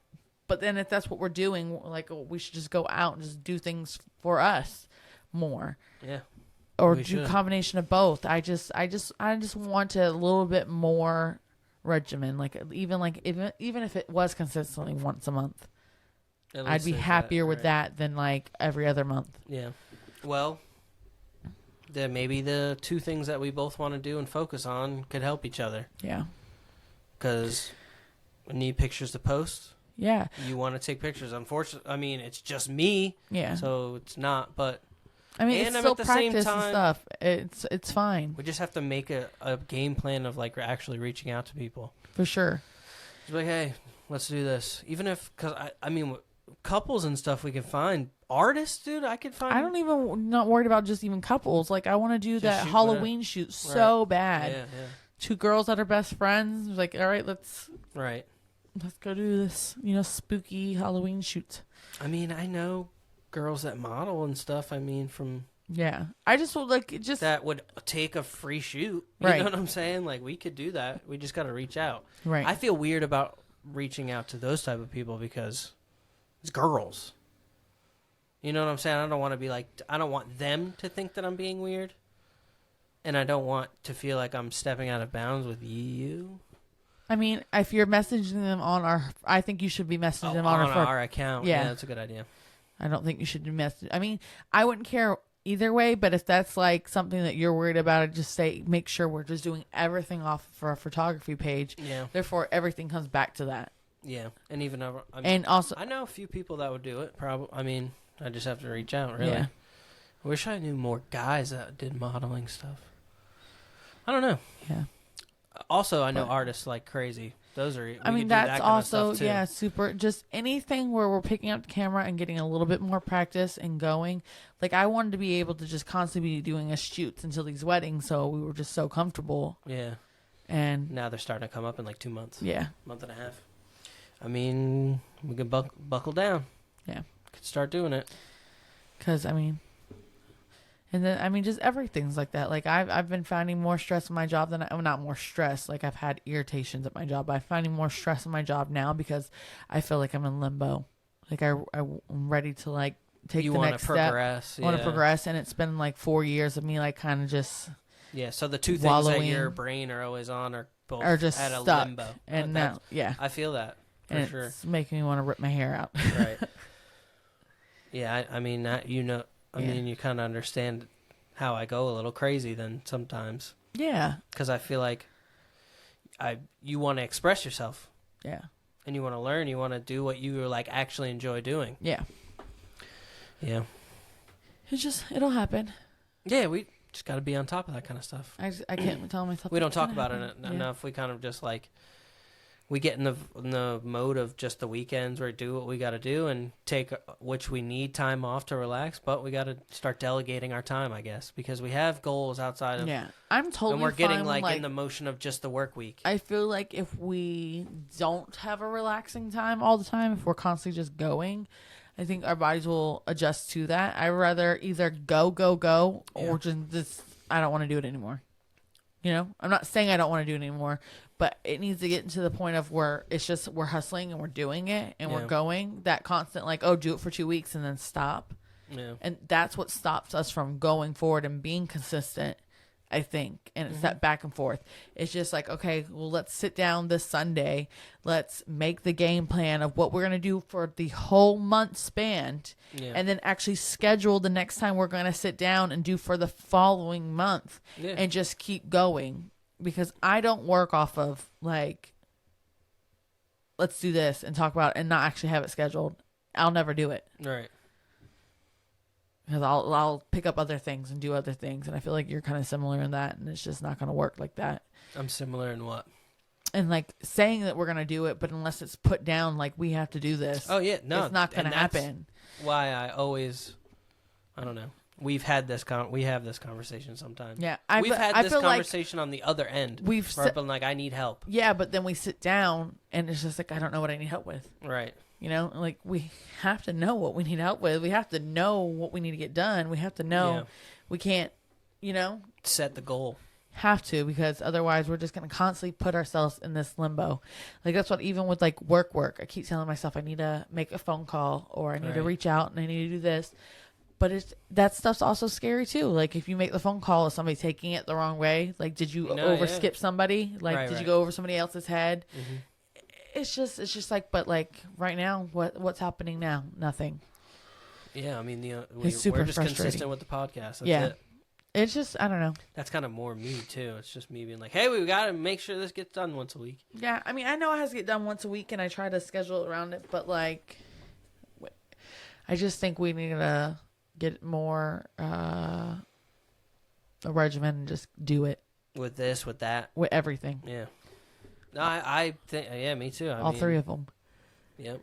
But then if that's what we're doing, like, we should just go out and just do things for us more. Yeah. Or We do should. a combination of both. I just want a little bit more regimen. Like even if it was consistently once a month, At I'd least be there's happier that, with right. that than like every other month. Yeah. Well, then maybe the two things that we both want to do and focus on could help each other. Yeah. Because we need pictures to post. Yeah. You want to take pictures. Unfortunately, I mean, it's just me, Yeah. so it's not. But I mean, and it's I'm still at the same practice and time- stuff. It's fine we just have to make a game plan of, like, actually reaching out to people. for sure. Just like, hey, let's do this. Even if, because, I mean, couples and stuff we can find. Artists, dude, I could find. I don't even not worried about just even couples. Like I want to do Just that shoot Halloween shoot so bad. Yeah, Two girls that are best friends. Like, all right, let's right. go do this, spooky Halloween shoot. I mean, I know girls that model and stuff. I mean, from Yeah. I just would like just that would take a free shoot. You Right. know what I'm saying? Like, we could do that. We just got to reach out. right. I feel weird about reaching out to those type of people because it's girls. You know what I'm saying? I don't want to be like, I don't want them to think that I'm being weird. And I don't want to feel like I'm stepping out of bounds with you. I mean, if you're messaging them I think you should be messaging them on our account. Yeah. Yeah, that's a good idea. I don't think you should do message. I mean, I wouldn't care either way, but if that's like something that you're worried about, just make sure we're just doing everything off of our photography page. Yeah. Therefore, everything comes back to that. Yeah. And even over, And also, I know a few people that would do it. Probably. I mean, I just have to reach out, really. Yeah. I wish I knew more guys that did modeling stuff. I don't know. yeah. Also, I know But- artists like crazy. Those are. I mean, could do that's that kind of also, stuff, too. yeah, super. Just anything where we're picking up the camera and getting a little bit more practice and going. Like, I wanted to be able to just constantly be doing a shoots until these weddings, so we were just so comfortable. Yeah. And Now they're starting to come up in like 2 months, yeah, month and a half. I mean, we can buckle down. Yeah. Could start doing it. because I mean, and then I mean, just everything's like that. Like I've been finding more stress in my job than not more stress. Like I've had irritations at my job. But I'm finding more stress in my job now because I feel like I'm in limbo. Like I'm ready to like take You the want next to step. progress. I want to yeah. progress, and it's been like 4 years of me like kind of just Yeah. So the two things Wallowing. that your brain are always on are both are just at a stuck. limbo. And That's- now, yeah, I feel that for and sure. it's making me want to rip my hair out. Right. Yeah. I mean, that Yeah. mean, you kind of understand how I go a little crazy then sometimes Yeah, because I feel like you want to express yourself yeah, and you want to learn. You want to do what you like actually enjoy doing. yeah. Yeah. It'll happen. Yeah. We just got to be on top of that kind of stuff. I can't tell myself. We don't it's talk gonna about it happen. Yeah. enough. We kind of just like we get in the mode of just the weekends where we do what we got to do and take which we need time off to relax, but we got to start delegating our time, I guess, because we have goals outside of Yeah, I'm totally. and we're getting fine with, like in the motion of just the work week. I feel like if we don't have a relaxing time all the time, if we're constantly just going, I think our bodies will adjust to that. I'd rather either go, Yeah. or just I don't want to do it anymore. I'm not saying I don't want to do it anymore, but it needs to get to the point of where it's just we're hustling and we're doing it and we're Yeah. going. That constant like, oh, do it for 2 weeks and then stop. Yeah. And that's what stops us from going forward and being consistent, I think. And it's that back and forth. It's just like, okay, well, let's sit down this Sunday. Let's make the game plan of what we're going to do for the whole month span. Yeah. And then actually schedule the next time we're going to sit down and do for the following month. Yeah. And just keep going. Because I don't work off of like, let's do this and talk about it and not actually have it scheduled. I'll never do it. Right. Because I'll pick up other things and do other things, and I feel like you're kind of similar in that, and it's just not going to work like that. I'm similar in what? and like saying that we're gonna do it, but unless it's put down, like we have to do this. Oh yeah, no, it's not gonna and that's happen. Why I always, I don't know. We have this conversation sometimes. Yeah, we've had I this feel conversation on the other end. We've where I've been like, I need help. Yeah, but then we sit down and it's just like, I don't know what I need help with. Right. You know, like we have to know what we need help with. We have to know what we need to get done. We have to know. Yeah. We can't, you know, set the goal. Have to, because otherwise we're just going to constantly put ourselves in this limbo. Like that's what, even with like work, I keep telling myself I need to make a phone call, or I need to reach out, and I need to do this. But that stuff's also scary too. Like if you make the phone call, is somebody taking it the wrong way? Like did you overskip somebody? Like did you go over somebody else's head? Mm-hmm. It's just like, but like right now, what's happening now? Nothing. Yeah, I mean it's super we're just frustrating. consistent with the podcast. That's it. It's just, I don't know. That's kind of more me too. It's just me being like, hey, we got to make sure this gets done once a week. Yeah, I mean, I know it has to get done once a week, and I try to schedule it around it, but like, I just think we need to get more a regimen and just do it. With this, with that. With everything. Yeah. No, I think, yeah, me too. All three of them. Yep.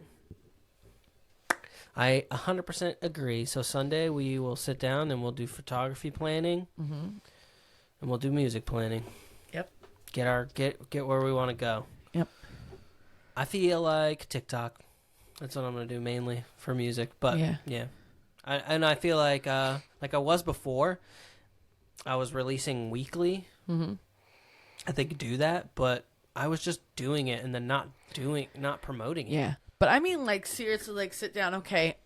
I 100% agree. So Sunday we will sit down and we'll do photography planning, and we'll do music planning. Yep. Get where we want to go. Yep. I feel like TikTok. That's what I'm gonna do mainly for music. But yeah. I feel like I was before. I was releasing weekly. Mm-hmm. I think do that, but I was just doing it and then not promoting it. Yeah. But I mean, like, seriously, like, sit down. Okay,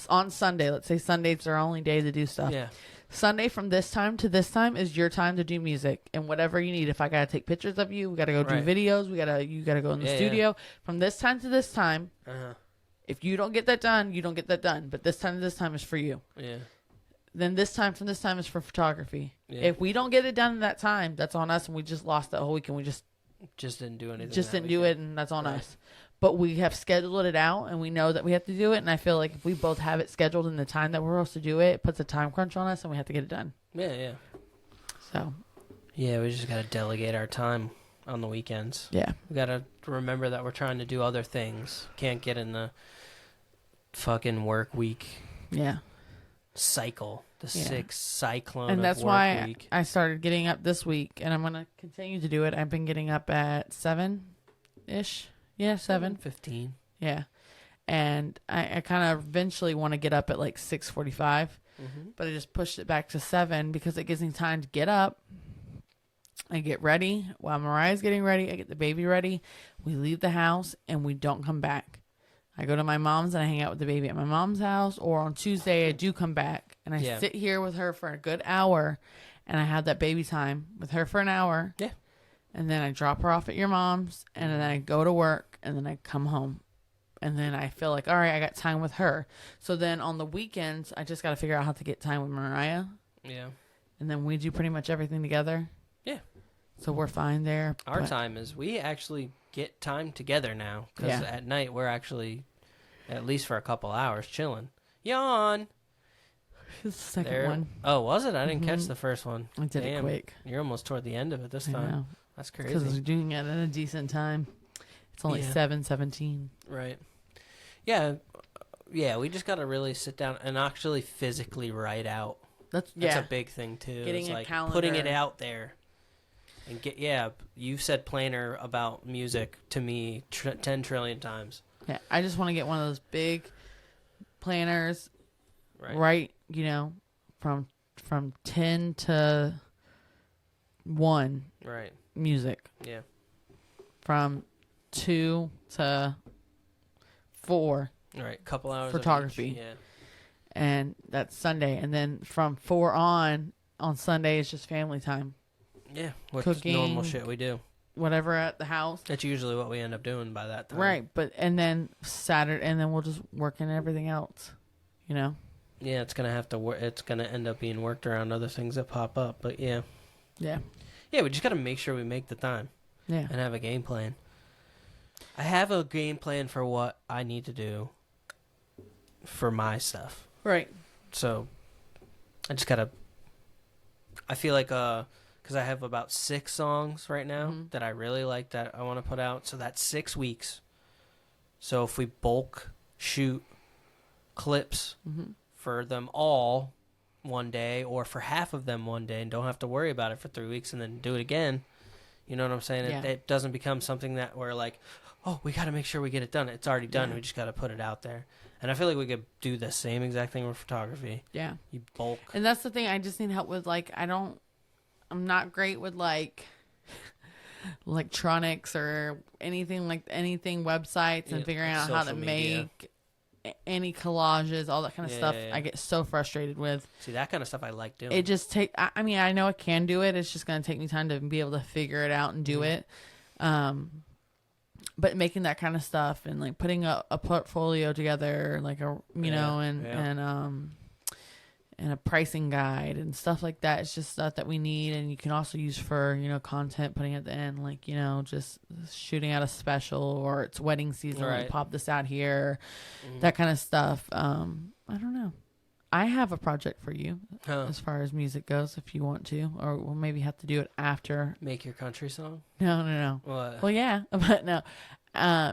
on Sunday, let's say Sunday's our only day to do stuff. Yeah. Sunday from this time to this time is your time to do music and whatever you need. If I gotta take pictures of you, we gotta go do videos. You gotta go in the studio. Yeah. From this time to this time, if you don't get that done, you don't get that done. But this time to this time is for you. Yeah. Then this time from this time is for photography. Yeah. If we don't get it done in that time, that's on us, and we just lost that whole week, and we just didn't do anything. Just didn't do it, and that's on us. But we have scheduled it out, and we know that we have to do it. And I feel like if we both have it scheduled in the time that we're supposed to do it, it puts a time crunch on us, and we have to get it done. Yeah. So. Yeah, we just got to delegate our time on the weekends. Yeah. We got to remember that we're trying to do other things. Can't get in the fucking work week. Yeah. Cycle. The 6 cyclone and that's of work why week. I started getting up this week, and I'm going to continue to do it. I've been getting up at 7-ish. Yeah, 7. 15. Yeah. And I kind of eventually want to get up at like 6:45, but I just pushed it back to 7 because it gives me time to get up. I get ready while Mariah's getting ready. I get the baby ready. We leave the house and we don't come back. I go to my mom's and I hang out with the baby at my mom's house, or on Tuesday I do come back and I sit here with her for a good hour, and I have that baby time with her for an hour. Yeah. And then I drop her off at your mom's, and then I go to work, and then I come home. And then I feel like, all right, I got time with her. So then on the weekends, I just got to figure out how to get time with Mariah. Yeah. And then we do pretty much everything together. Yeah. So we're fine there. Our time is we actually get time together now. Because at night, we're actually, at least for a couple hours, chilling. Yawn. The second one. Oh, was it? I didn't catch the first one. I did it quick. You're almost toward the end of it this time. I know. That's crazy. Because we're doing it at a decent time. It's only 7:17. Right. Yeah. Yeah, we just got to really sit down and actually physically write out. That's a big thing, too. Getting it's a calendar. Putting it out there. And you've said planner about music to me 10 trillion times. Yeah, I just want to get one of those big planners. Right, from 10 to 1. Right. Music. Yeah. From 2 to 4. Right. Couple hours photography. Of each. Yeah. And that's Sunday, and then from 4 on Sunday is just family time. Yeah. What's cooking, normal shit we do. Whatever at the house. That's usually what we end up doing by that time. Right, and then Saturday, and then we'll just work in everything else, Yeah, it's gonna have to work. It's gonna end up being worked around other things that pop up. But yeah, we just gotta make sure we make the time. Yeah, and have a game plan. I have a game plan for what I need to do for my stuff. Right. So I just gotta. I feel like because I have about 6 songs right now Mhm. that I really like that I want to put out. So that's 6 weeks. So if we bulk shoot clips Mm-hmm. for them all one day, or for half of them one day, and don't have to worry about it for 3 weeks and then do it again, you know what I'm saying? Yeah. It doesn't become something that we're like, oh, we got to make sure we get it done. It's already done. Yeah. We just got to put it out there. And I feel like we could do the same exact thing with photography. Yeah. You bulk. And that's the thing. I just need help with, like, I'm not great with, like, electronics or anything websites and Yeah, figuring like out how to social media. make any collages, all that kind of Yeah, stuff. yeah, yeah. I get so frustrated with. See, that kind of stuff I like doing. It just I mean, I know I can do it. It's just going to take me time to be able to figure it out and do Mhm. it. But making that kind of stuff and like putting a portfolio together, like and a pricing guide and stuff like that. It's just stuff that we need, and you can also use for, content, putting at the end, like, just shooting out a special, or it's wedding season, Right. like pop this out here, Mhm. that kind of stuff. I don't know. I have a project for you Huh. as far as music goes, if you want to, or we'll maybe have to do it after. Make your country song? No. What? Well, yeah, but no.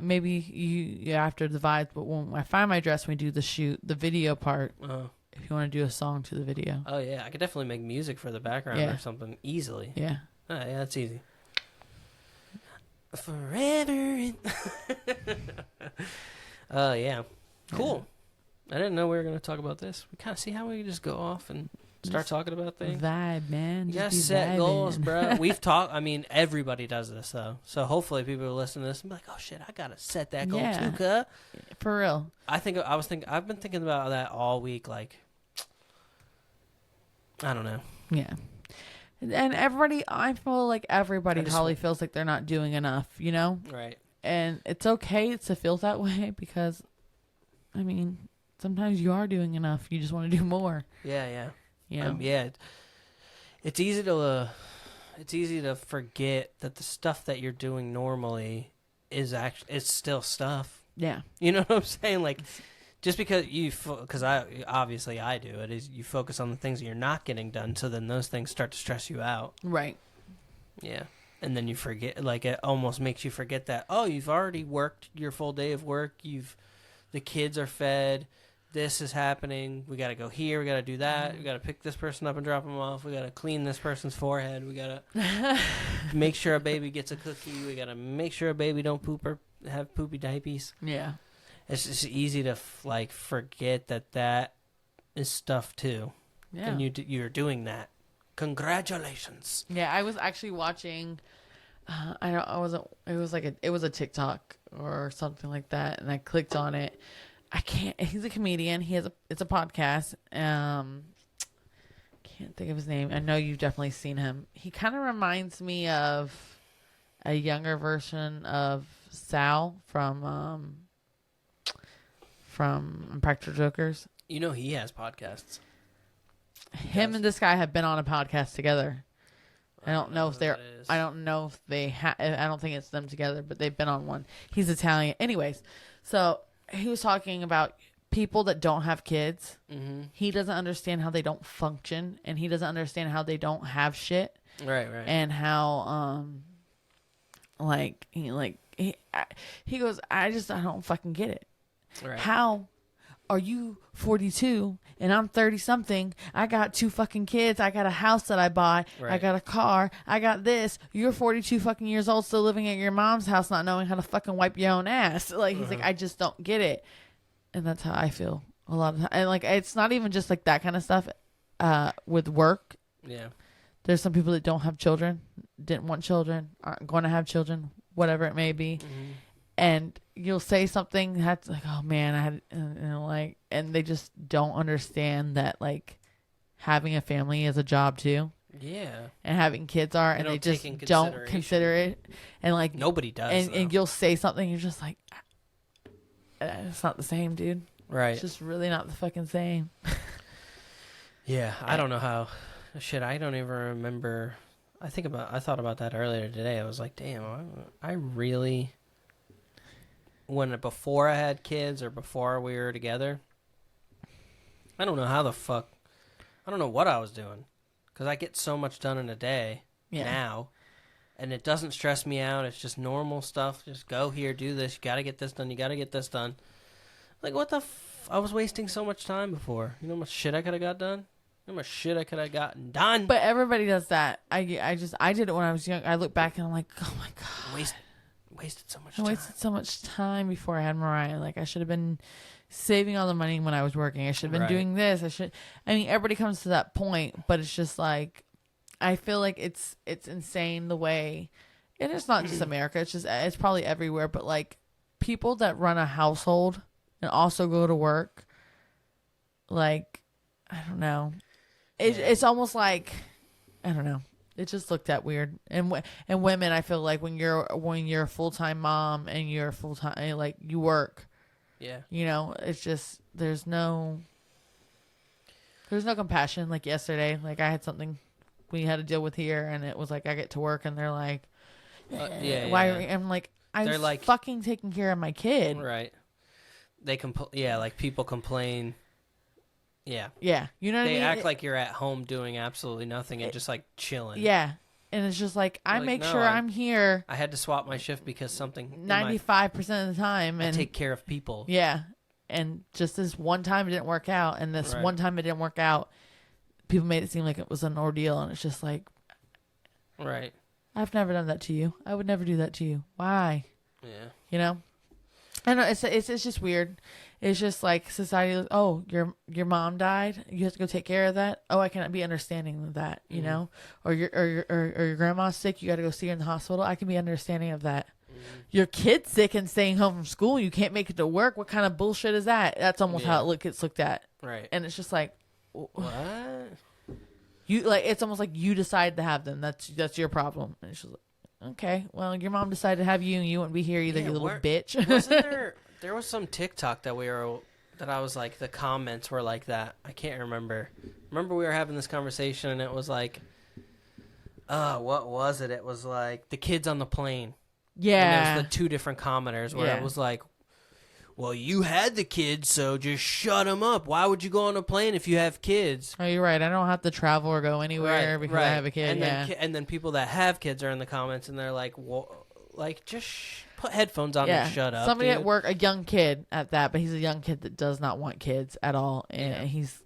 Maybe you after the vibes, but when I find my dress, we do the video part. If you want to do a song to the video. Oh, yeah. I could definitely make music for the background Yeah. or something easily. Yeah. Yeah, that's easy. Forever in... yeah. Cool. I didn't know we were going to talk about this. We kind of see how we just go off and start Just talking about things. Vibe, man. You gotta Just be set goals, vibing. bro. We've talked. I mean, everybody does this though. So hopefully, people will listen to this and be like, "Oh shit, I gotta set that goal Yeah. too." Cuh. For real. I've been thinking about that all week. Like, I don't know. Yeah. And everybody, I feel like everybody I just probably want- feels like they're not doing enough, Right. And it's okay to feel that way because, I mean, sometimes you are doing enough. You just want to do more. Yeah. Yeah. Yeah. It's easy to forget that the stuff that you're doing normally it's still stuff. Yeah. You know what I'm saying? Like, just because because I do it, is you focus on the things that you're not getting done, so then those things start to stress you out. Right. Yeah. And then you forget, like, it almost makes you forget that, oh, you've already worked your full day of work. The kids are fed. This is happening. We got to go here. We got to do that. We got to pick this person up and drop them off. We got to clean this person's forehead. We got to make sure a baby gets a cookie. We got to make sure a baby don't poop or have poopy diapers. Yeah. It's just easy to, forget that is stuff, too. Yeah. And you're doing that. Congratulations. Yeah, I was actually watching. It was a TikTok or something like that, and I clicked on it. I can't. He's a comedian. It's a podcast. Can't think of his name. I know you've definitely seen him. He kind of reminds me of a younger version of Sal from Practical Jokers. You know he has podcasts. Him and this guy have been on a podcast together. I don't know if they're. That is. I don't know if they. I don't think it's them together, but they've been on one. He's Italian, anyways. So he was talking about people that don't have kids. Mm-hmm. He doesn't understand how they don't function, and he doesn't understand how they don't have shit, Right. and how he goes. I don't fucking get it. Right. How are you 42 and I'm 30 something? I got 2 fucking kids. I got a house that I bought. I Right. got a car. I got this. You're 42 fucking years old, still living at your mom's house, not knowing how to fucking wipe your own ass. Like, he's like, I just don't get it. And that's how I feel a lot of time. And like, it's not even just like that kind of stuff. With work, Yeah. there's some people that don't have children, didn't want children, aren't going to have children, whatever it may be. Mm-hmm. And you'll say something that's like, oh man, I had, and they just don't understand that, like, having a family is a job too, Yeah. and having kids are, and they don't take just in don't consider it. And like, Nobody does. and you'll say something, you're just like, it's not the same, dude. right. It's just really not the fucking same. Yeah. I don't know how. Shit. I don't even remember. I thought about that earlier today. I was like, damn. I really. Before I had kids or before we were together, I don't know how the fuck. I don't know what I was doing, because I get so much done in a day. now. And it doesn't stress me out. It's just normal stuff. Just go here, do this. You got to get this done. You got to get this done. Like, what the I was wasting so much time before. You know how much shit I could have got done? You know how much shit I could have gotten done? But everybody does that. I did it when I was young. I look back and I'm like, oh my God. Wasted so much I time. wasted so much time before I had Mariah. Like, I should have been saving all the money when I was working. I should have been doing this. I mean, everybody comes to that point, but it's just like, I feel like it's insane the way, and it's not just America. It's probably everywhere, but like people that run a household and also go to work, like, I don't know. It's almost like, I don't know. It just looked at weird. And women, I feel like when you're a full-time mom and you're full-time, like, you work. Yeah. You know, it's just there's no compassion. Like yesterday, like I had something we had to deal with here, and it was like I get to work and they're like, why? Yeah. I'm like, I'm like, fucking taking care of my kid. Right. They like people complain. Yeah. Yeah. You know what I mean? They act like you're at home doing absolutely nothing and just like chilling. Yeah. And it's just like, I make sure I'm here. I had to swap my shift because something 95% of the time. And I take care of people. Yeah. And just this one time it didn't work out. And this one time it didn't work out, people made it seem like it was an ordeal. And it's just like, right. I've never done that to you. I would never do that to you. Why? Yeah. You know? I know it's just weird. It's just like society. Oh, your mom died. You have to go take care of that. Oh, I cannot be understanding of that. You know, or your grandma's sick. You got to go see her in the hospital. I can be understanding of that. Your kid's sick and staying home from school. You can't make it to work. What kind of bullshit is that? That's almost how it gets looked at. Right. And it's just like, what? You like? It's almost like you decide to have them. That's your problem. And it's just like, okay, well, your mom decided to have you, and you wouldn't be here either, you little bitch. Wasn't there was some TikTok that I was like, the comments were like that. I can't remember. Remember we were having this conversation, and it was like, what was it? It was like the kids on the plane. Yeah. And there was the two different commenters where it was like, well, you had the kids, so just shut them up. Why would you go on a plane if you have kids? Oh, you're right. I don't have to travel or go anywhere because I have a kid. And then people that have kids are in the comments, and they're like, well, like, just put headphones on and shut up. Somebody at work, a young kid at that, but he's a young kid that does not want kids at all. And he's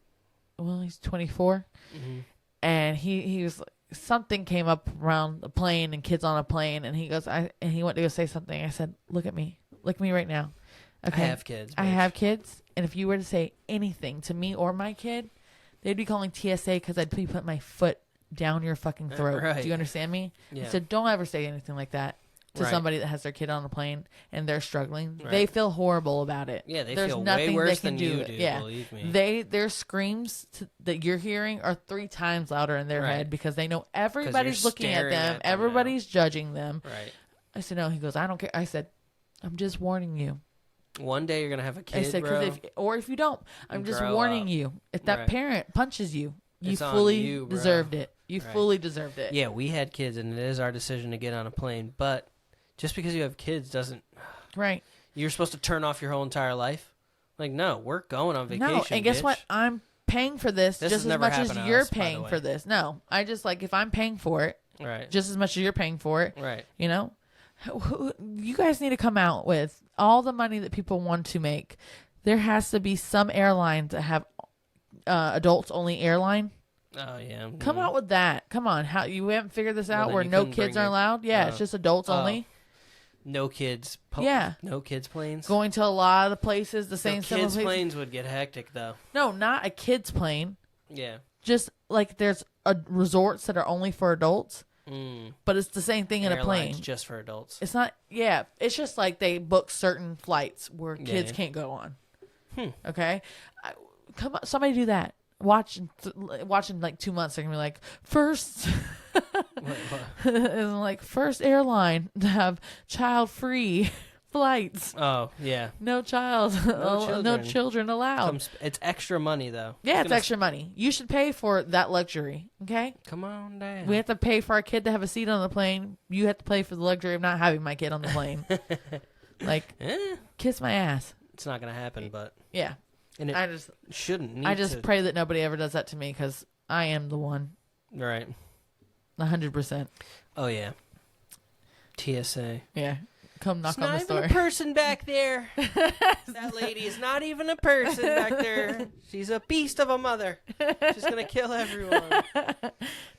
24. Mm-hmm. And he was, something came up around the plane and kids on a plane. And he goes, and he went to go say something. I said, look at me right now. Okay. I have kids. Bitch. I have kids, and if you were to say anything to me or my kid, they'd be calling TSA because I'd be putting my foot down your fucking throat. Right. Do you understand me? Yeah. So don't ever say anything like that to somebody that has their kid on a plane and they're struggling. Right. They feel horrible about it. Yeah, they There's feel nothing way worse they can than you do. Yeah. Believe me. Their screams that you're hearing are 3 times louder in their head because they know everybody's looking at them. Everybody's judging them. Right. I said, no. He goes, I don't care. I said, I'm just warning you. One day you're gonna have a kid, I said, bro. If you don't, I'm just warning you. If that parent punches you, you fully deserved it. You fully deserved it. Yeah, we had kids, and it is our decision to get on a plane. But just because you have kids doesn't. Right. You're supposed to turn off your whole entire life. Like, no, we're going on vacation. No, and guess what? I'm paying for this just as much as you're paying for this. No, I just like if I'm paying for it, right, just as much as you're paying for it, right. You know, you guys need to come out with all the money that people want to make. There has to be some airlines that have adults only airline. Oh yeah. Come out with that. Come on. How you haven't figured this out where no kids are allowed? Yeah, it's just adults only. No kids. No kids planes. Going to a lot of places, the same kids planes would get hectic though. No, not a kids plane. Yeah. Just like there's resorts that are only for adults. But it's the same thing in a plane. Just for adults. It's not. Yeah, it's just like they book certain flights where kids can't go on. Okay, come on, somebody do that. Watch in like 2 months. They're gonna be like first, like first airline to have child-free flights. Oh yeah. No children allowed. It's extra money though. Yeah, it's extra money. You should pay for that luxury. Okay. Come on down. We have to pay for our kid to have a seat on the plane. You have to pay for the luxury of not having my kid on the plane. Like, kiss my ass. It's not gonna happen, but yeah. And I just shouldn't. I just pray that nobody ever does that to me because I am the one. Right. 100%. Oh yeah. TSA. Yeah. Come knock It's on not the even door. a person back there. That lady is not even a person back there. She's a beast of a mother. She's gonna kill everyone.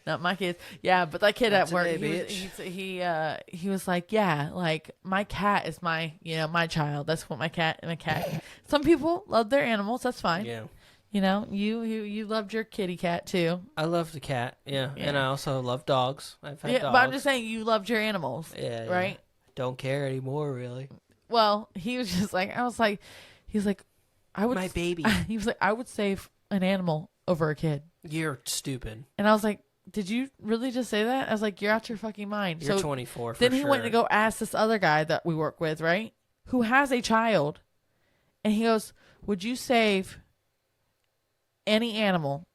Not my kids. Yeah, but that kid Not at work, today, he was like, yeah, like my cat is my child. That's what my cat. Some people love their animals. That's fine. Yeah. You know, you loved your kitty cat too. I love the cat. Yeah. Yeah. And I also love dogs. I've had Yeah, dogs. but I'm just saying you loved your animals. Yeah. Right. Don't care anymore, really. Well, he was just like, he's like, I would. My baby. He was like, I would save an animal over a kid. You're stupid. And I was like, did you really just say that? I was like, you're out your fucking mind. You're So 24 for then he sure. went to go ask this other guy that we work with, right? Who has a child. And he goes, would you save any animal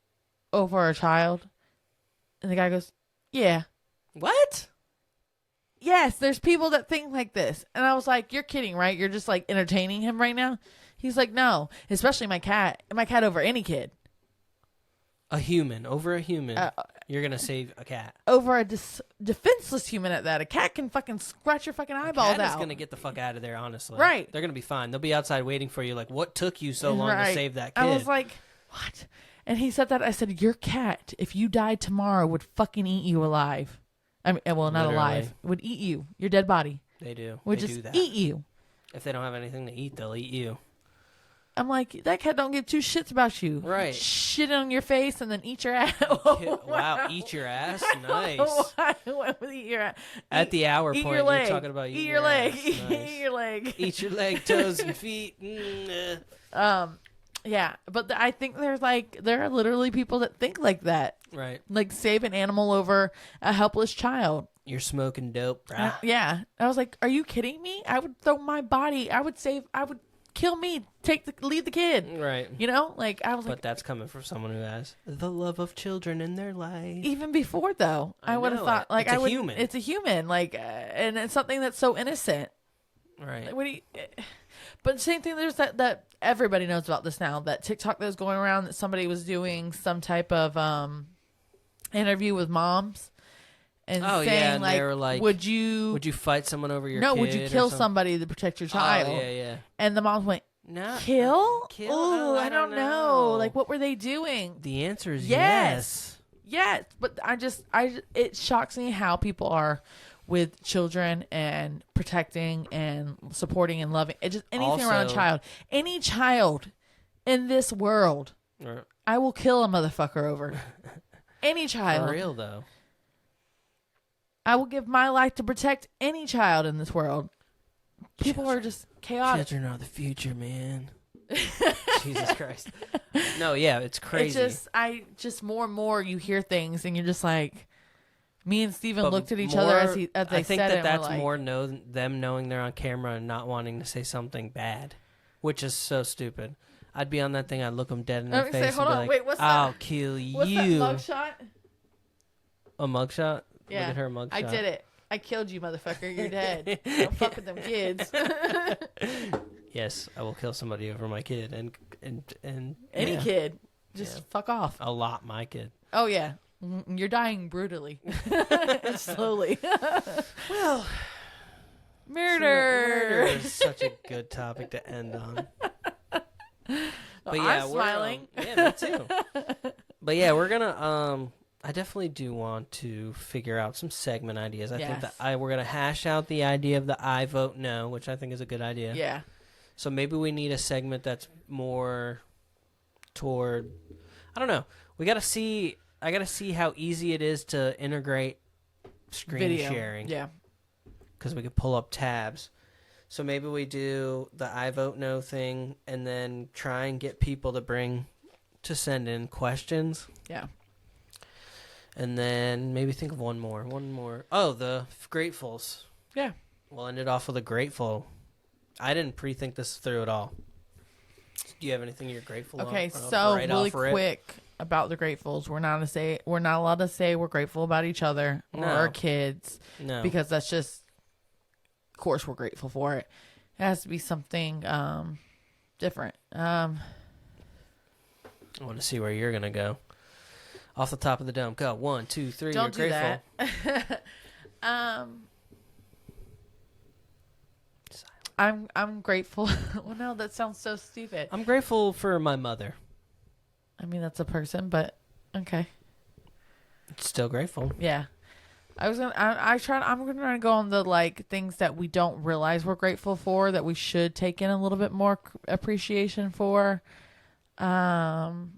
over a child? And the guy goes, yeah. What? Yes, there's people that think like this. And I was like, you're kidding, right? You're just like entertaining him right now. He's like, no, especially my cat over any kid. A human over a human. You're going to save a cat. Over a defenseless human at that. A cat can fucking scratch your fucking eyeballs Cat is out. going to get the fuck out of there, honestly. Right. They're going to be fine. They'll be outside waiting for you. Like, what took you so long to Right. save that kid? I was like, what? And he said that. I said, your cat, if you died tomorrow, would fucking eat you alive. I mean, well, not Literally. alive. Would eat you. Your dead body. They do. Would They just do that. eat you. If they don't have anything to eat, they'll eat you. I'm like, that cat don't give two shits about you. Right. Shit on your face and then eat your ass. Wow, eat your ass? Nice. I went with eat your ass. At the hour eat point, your leg. you're talking about eat eating your leg. ass. Eat Nice. your leg. Eat your leg, toes, and feet. Yeah, but I think there are literally people that think like that. Right. Like save an animal over a helpless child. You're smoking dope. Brah. Yeah. I was like, are you kidding me? I would throw my body. I would kill me. Lead the kid. Right. You know? Like, I was But like, that's coming from someone who has the love of children in their life. even before though, I would have know thought it. like It's I a would. human. It's a human. Like, and it's something that's so innocent. Right. Like, what do you? But same thing. There's that everybody knows about this now. That TikTok that was going around that somebody was doing some type of interview with moms and Oh, saying yeah, and they were like, would you fight someone over your no kid? would you or kill something? somebody to protect your child? Oh, yeah. And the moms went No. kill. Kill? Ooh, I don't know. know. Like what were they doing? The answer is Yes. Yes, but it shocks me how people are with children and protecting and supporting and loving. It just anything around a Also- child. Any child in this world, Or- I will kill a motherfucker over. Any For child. real, though. I will give my life to protect any child in this world. People are just chaotic. Children are the future, man. Jesus Christ. No, yeah, it's crazy. It's just more and more you hear things and you're just like, me and Steven But looked at each more- other as they I think said it. that that's and we're like, more them knowing they're on camera and not wanting to say something bad, which is so stupid. I'd be on that thing. I'd look them dead in their Let me face say, hold and be on, like, wait, what's "I'll that? kill What's you." that mugshot? A mugshot? Yeah, Look at her mugshot. I did it. I killed you, motherfucker. You're dead. Don't fuck with them kids. Yes, I will kill somebody over my kid and Any yeah, kid, just Yeah. fuck off. a lot my kid. Oh yeah, you're dying brutally, slowly. Well, Murder. is such a good topic to end on. But I'm yeah, smiling. Yeah, me too. But yeah, we're gonna I definitely do want to figure out some segment ideas. I think Yes. that we're gonna hash out the idea of the I vote no, which I think is a good idea. Yeah. So maybe we need a segment that's more toward, I don't know. I gotta see how easy it is to integrate screen Video. sharing. Yeah. Because we could pull up tabs. So maybe we do the I vote no thing and then try and get people to send in questions. Yeah. And then maybe think of one more. Oh, the gratefuls. Yeah. We'll end it off with a grateful. I didn't pre-think this through at all. Do you have anything you're grateful Okay, of? so right really off rip? quick about the gratefuls. We're not allowed to say we're grateful about each other or No. our kids No. because that's just, of course, we're grateful for it. It has to be something different. I want to see where you're going to go. Off the top of the dome. Go. 1, 2, 3. Don't You're do grateful. that. I'm grateful. Well, no, that sounds so stupid. I'm grateful for my mother. I mean, that's a person, but okay. Still grateful. Yeah. I'm gonna go on the like things that we don't realize we're grateful for, that we should take in a little bit more appreciation for. Can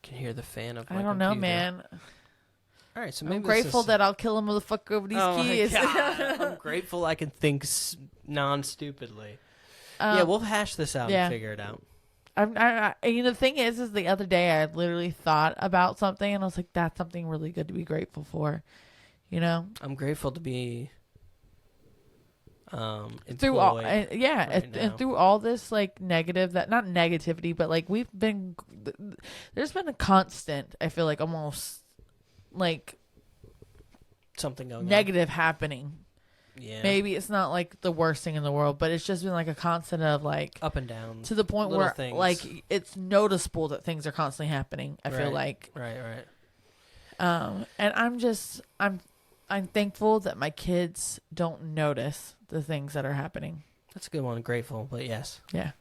hear the fan of my I don't know, computer. man. All right, so I'm maybe grateful that I'll kill a motherfucker over these keys. My God. I'm grateful I can think non-stupidly. Yeah, we'll hash this out and figure it out. The thing is the other day I literally thought about something and I was like, that's something really good to be grateful for, you know. I'm grateful to be employed through all, and through all this like negative, that not negativity, but like there's been a constant. I feel like almost like something going negative happening. Yeah, maybe it's not like the worst thing in the world, but it's just been like a constant of like up and down to the point where things. like it's noticeable that things are constantly happening. I feel like right. And I'm thankful that my kids don't notice the things that are happening. That's a good one. Grateful, but yes, yeah,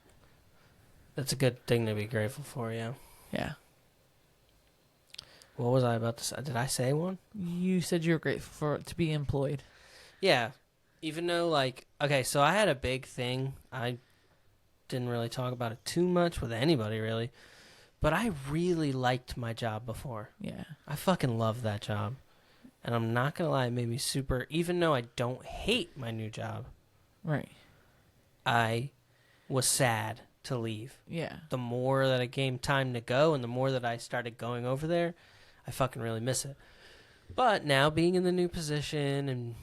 that's a good thing to be grateful for. Yeah. What was I about to say? Did I say one? You said you were grateful to be employed. Yeah. Even though, like, okay, so I had a big thing. I didn't really talk about it too much with anybody, really. But I really liked my job before. Yeah. I fucking loved that job. And I'm not going to lie, it made me super, even though I don't hate my new job. Right. I was sad to leave. Yeah. The more that it came time to go and the more that I started going over there, I fucking really miss it. But now being in the new position and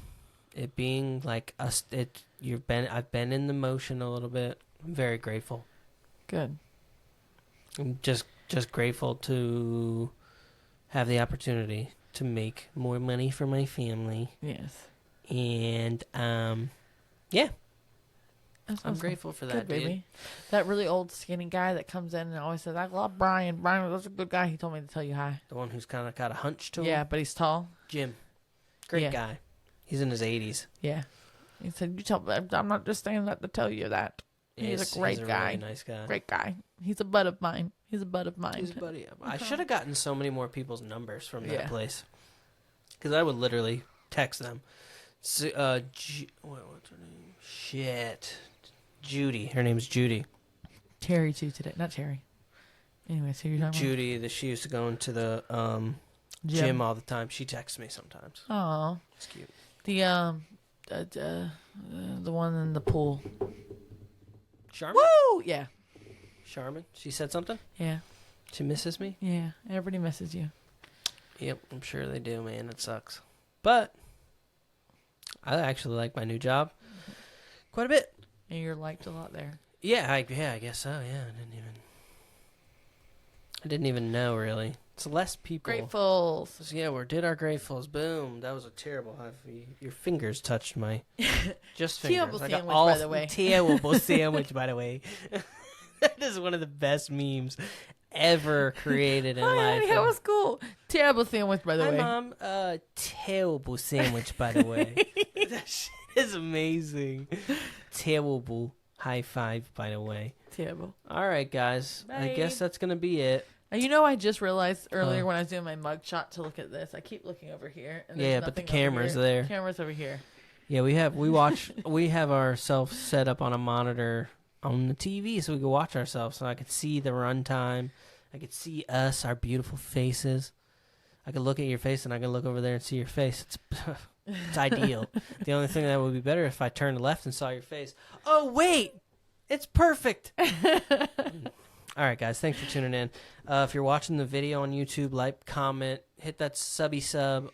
it being like I've been in the motion a little bit. I'm very grateful. Good. I'm just grateful to have the opportunity to make more money for my family. Yes. And yeah. That's I'm awesome. grateful for that, good, dude. Baby. That really old skinny guy that comes in and always says, I love Brian. Brian was a good guy. He told me to tell you hi. The one who's kind of got a hunch to him. Yeah, but he's tall. Jim. Great guy. He's in his 80s. Yeah. He said, I'm not just saying that to tell you that. He's a great guy. Really nice guy. Great guy. He's a bud of mine. He's a buddy. I should have gotten so many more people's numbers from that place. Because I would literally text them. So, what's her name? Shit. Judy. Her name's Judy. Terry, too, today. Not Terry. Anyway, so you're talking Judy, that she used to go into the gym all the time. She texts me sometimes. Oh. It's cute. The one in the pool. Charmin? Woo! Yeah. Charmin? She said something? Yeah. She misses me? Yeah. Everybody misses you. Yep, I'm sure they do, man. It sucks. But I actually like my new job quite a bit. And you're liked a lot there. Yeah, I guess so. Yeah, I didn't even know really. It's less people. Gratefuls. So, yeah, we did our gratefuls. Boom. That was a terrible. Your fingers touched my just fingers. Terrible sandwich, by the way. Terrible sandwich, by the way. That is one of the best memes ever created in life. Honey, that was cool. Terrible sandwich, by the way. Hi, Mom. Terrible sandwich, by the way. That shit is amazing. Terrible. High five, by the way. Terrible. All right, guys. Bye. I guess that's going to be it. You know, I just realized earlier when I was doing my mugshot to look at this, I keep looking over here. And yeah, but the camera's there. The camera's over here. Yeah, we have ourselves set up on a monitor on the TV so we could watch ourselves. So I could see the runtime. I could see us, our beautiful faces. I could look at your face and I could look over there and see your face. It's ideal. The only thing that would be better if I turned left and saw your face. Oh, wait! It's perfect! All right, guys. Thanks for tuning in. If you're watching the video on YouTube, like, comment, hit that sub.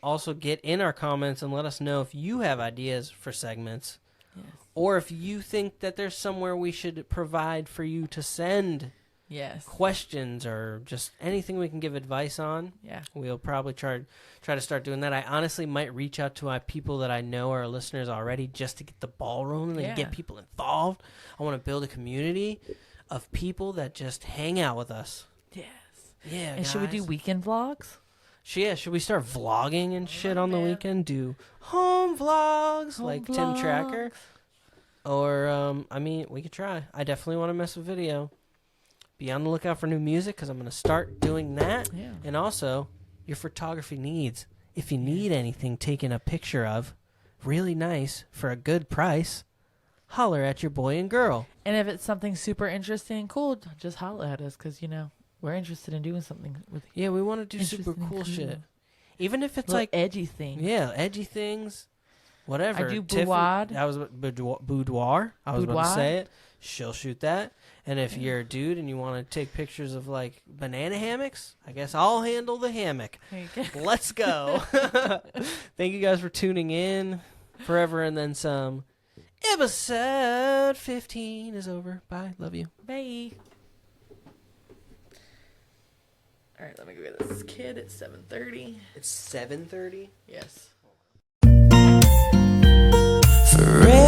Also, get in our comments and let us know if you have ideas for segments. Yes. Or if you think that there's somewhere we should provide for you to send questions or just anything we can give advice on. Yeah. We'll probably try to start doing that. I honestly might reach out to people that I know are listeners already just to get the ball rolling and get people involved. I want to build a community. of people that just hang out with us. Yes. Yeah, And should we do guys. weekend vlogs? Should we start vlogging and shit on the weekend? Do home vlogs Home like Tim vlogs. Tracker? Or, I mean, we could try. I definitely want to mess with video. Be on the lookout for new music because I'm going to start doing that. Yeah. And also, your photography needs. If you need anything taken a picture of, really nice, for a good price, holler at your boy and girl. And if it's something super interesting and cool, just holler at us because, we're interested in doing something with Yeah, we want to do super interesting, cool cool. shit. Even if it's little like, edgy thing. yeah, edgy things, whatever. I do Tiffany- boudoir. That was boudoir. I was about Boudoir. to say it. She'll shoot that. And if you're a dude and you want to take pictures of like banana hammocks, I guess I'll handle the hammock. There you go. Let's go. Thank you guys for tuning in. Forever and then some. Episode 15 is over. Bye. Love you. Bye. All right, let me go get this kid. It's 7:30. It's 7:30. Yes. Forever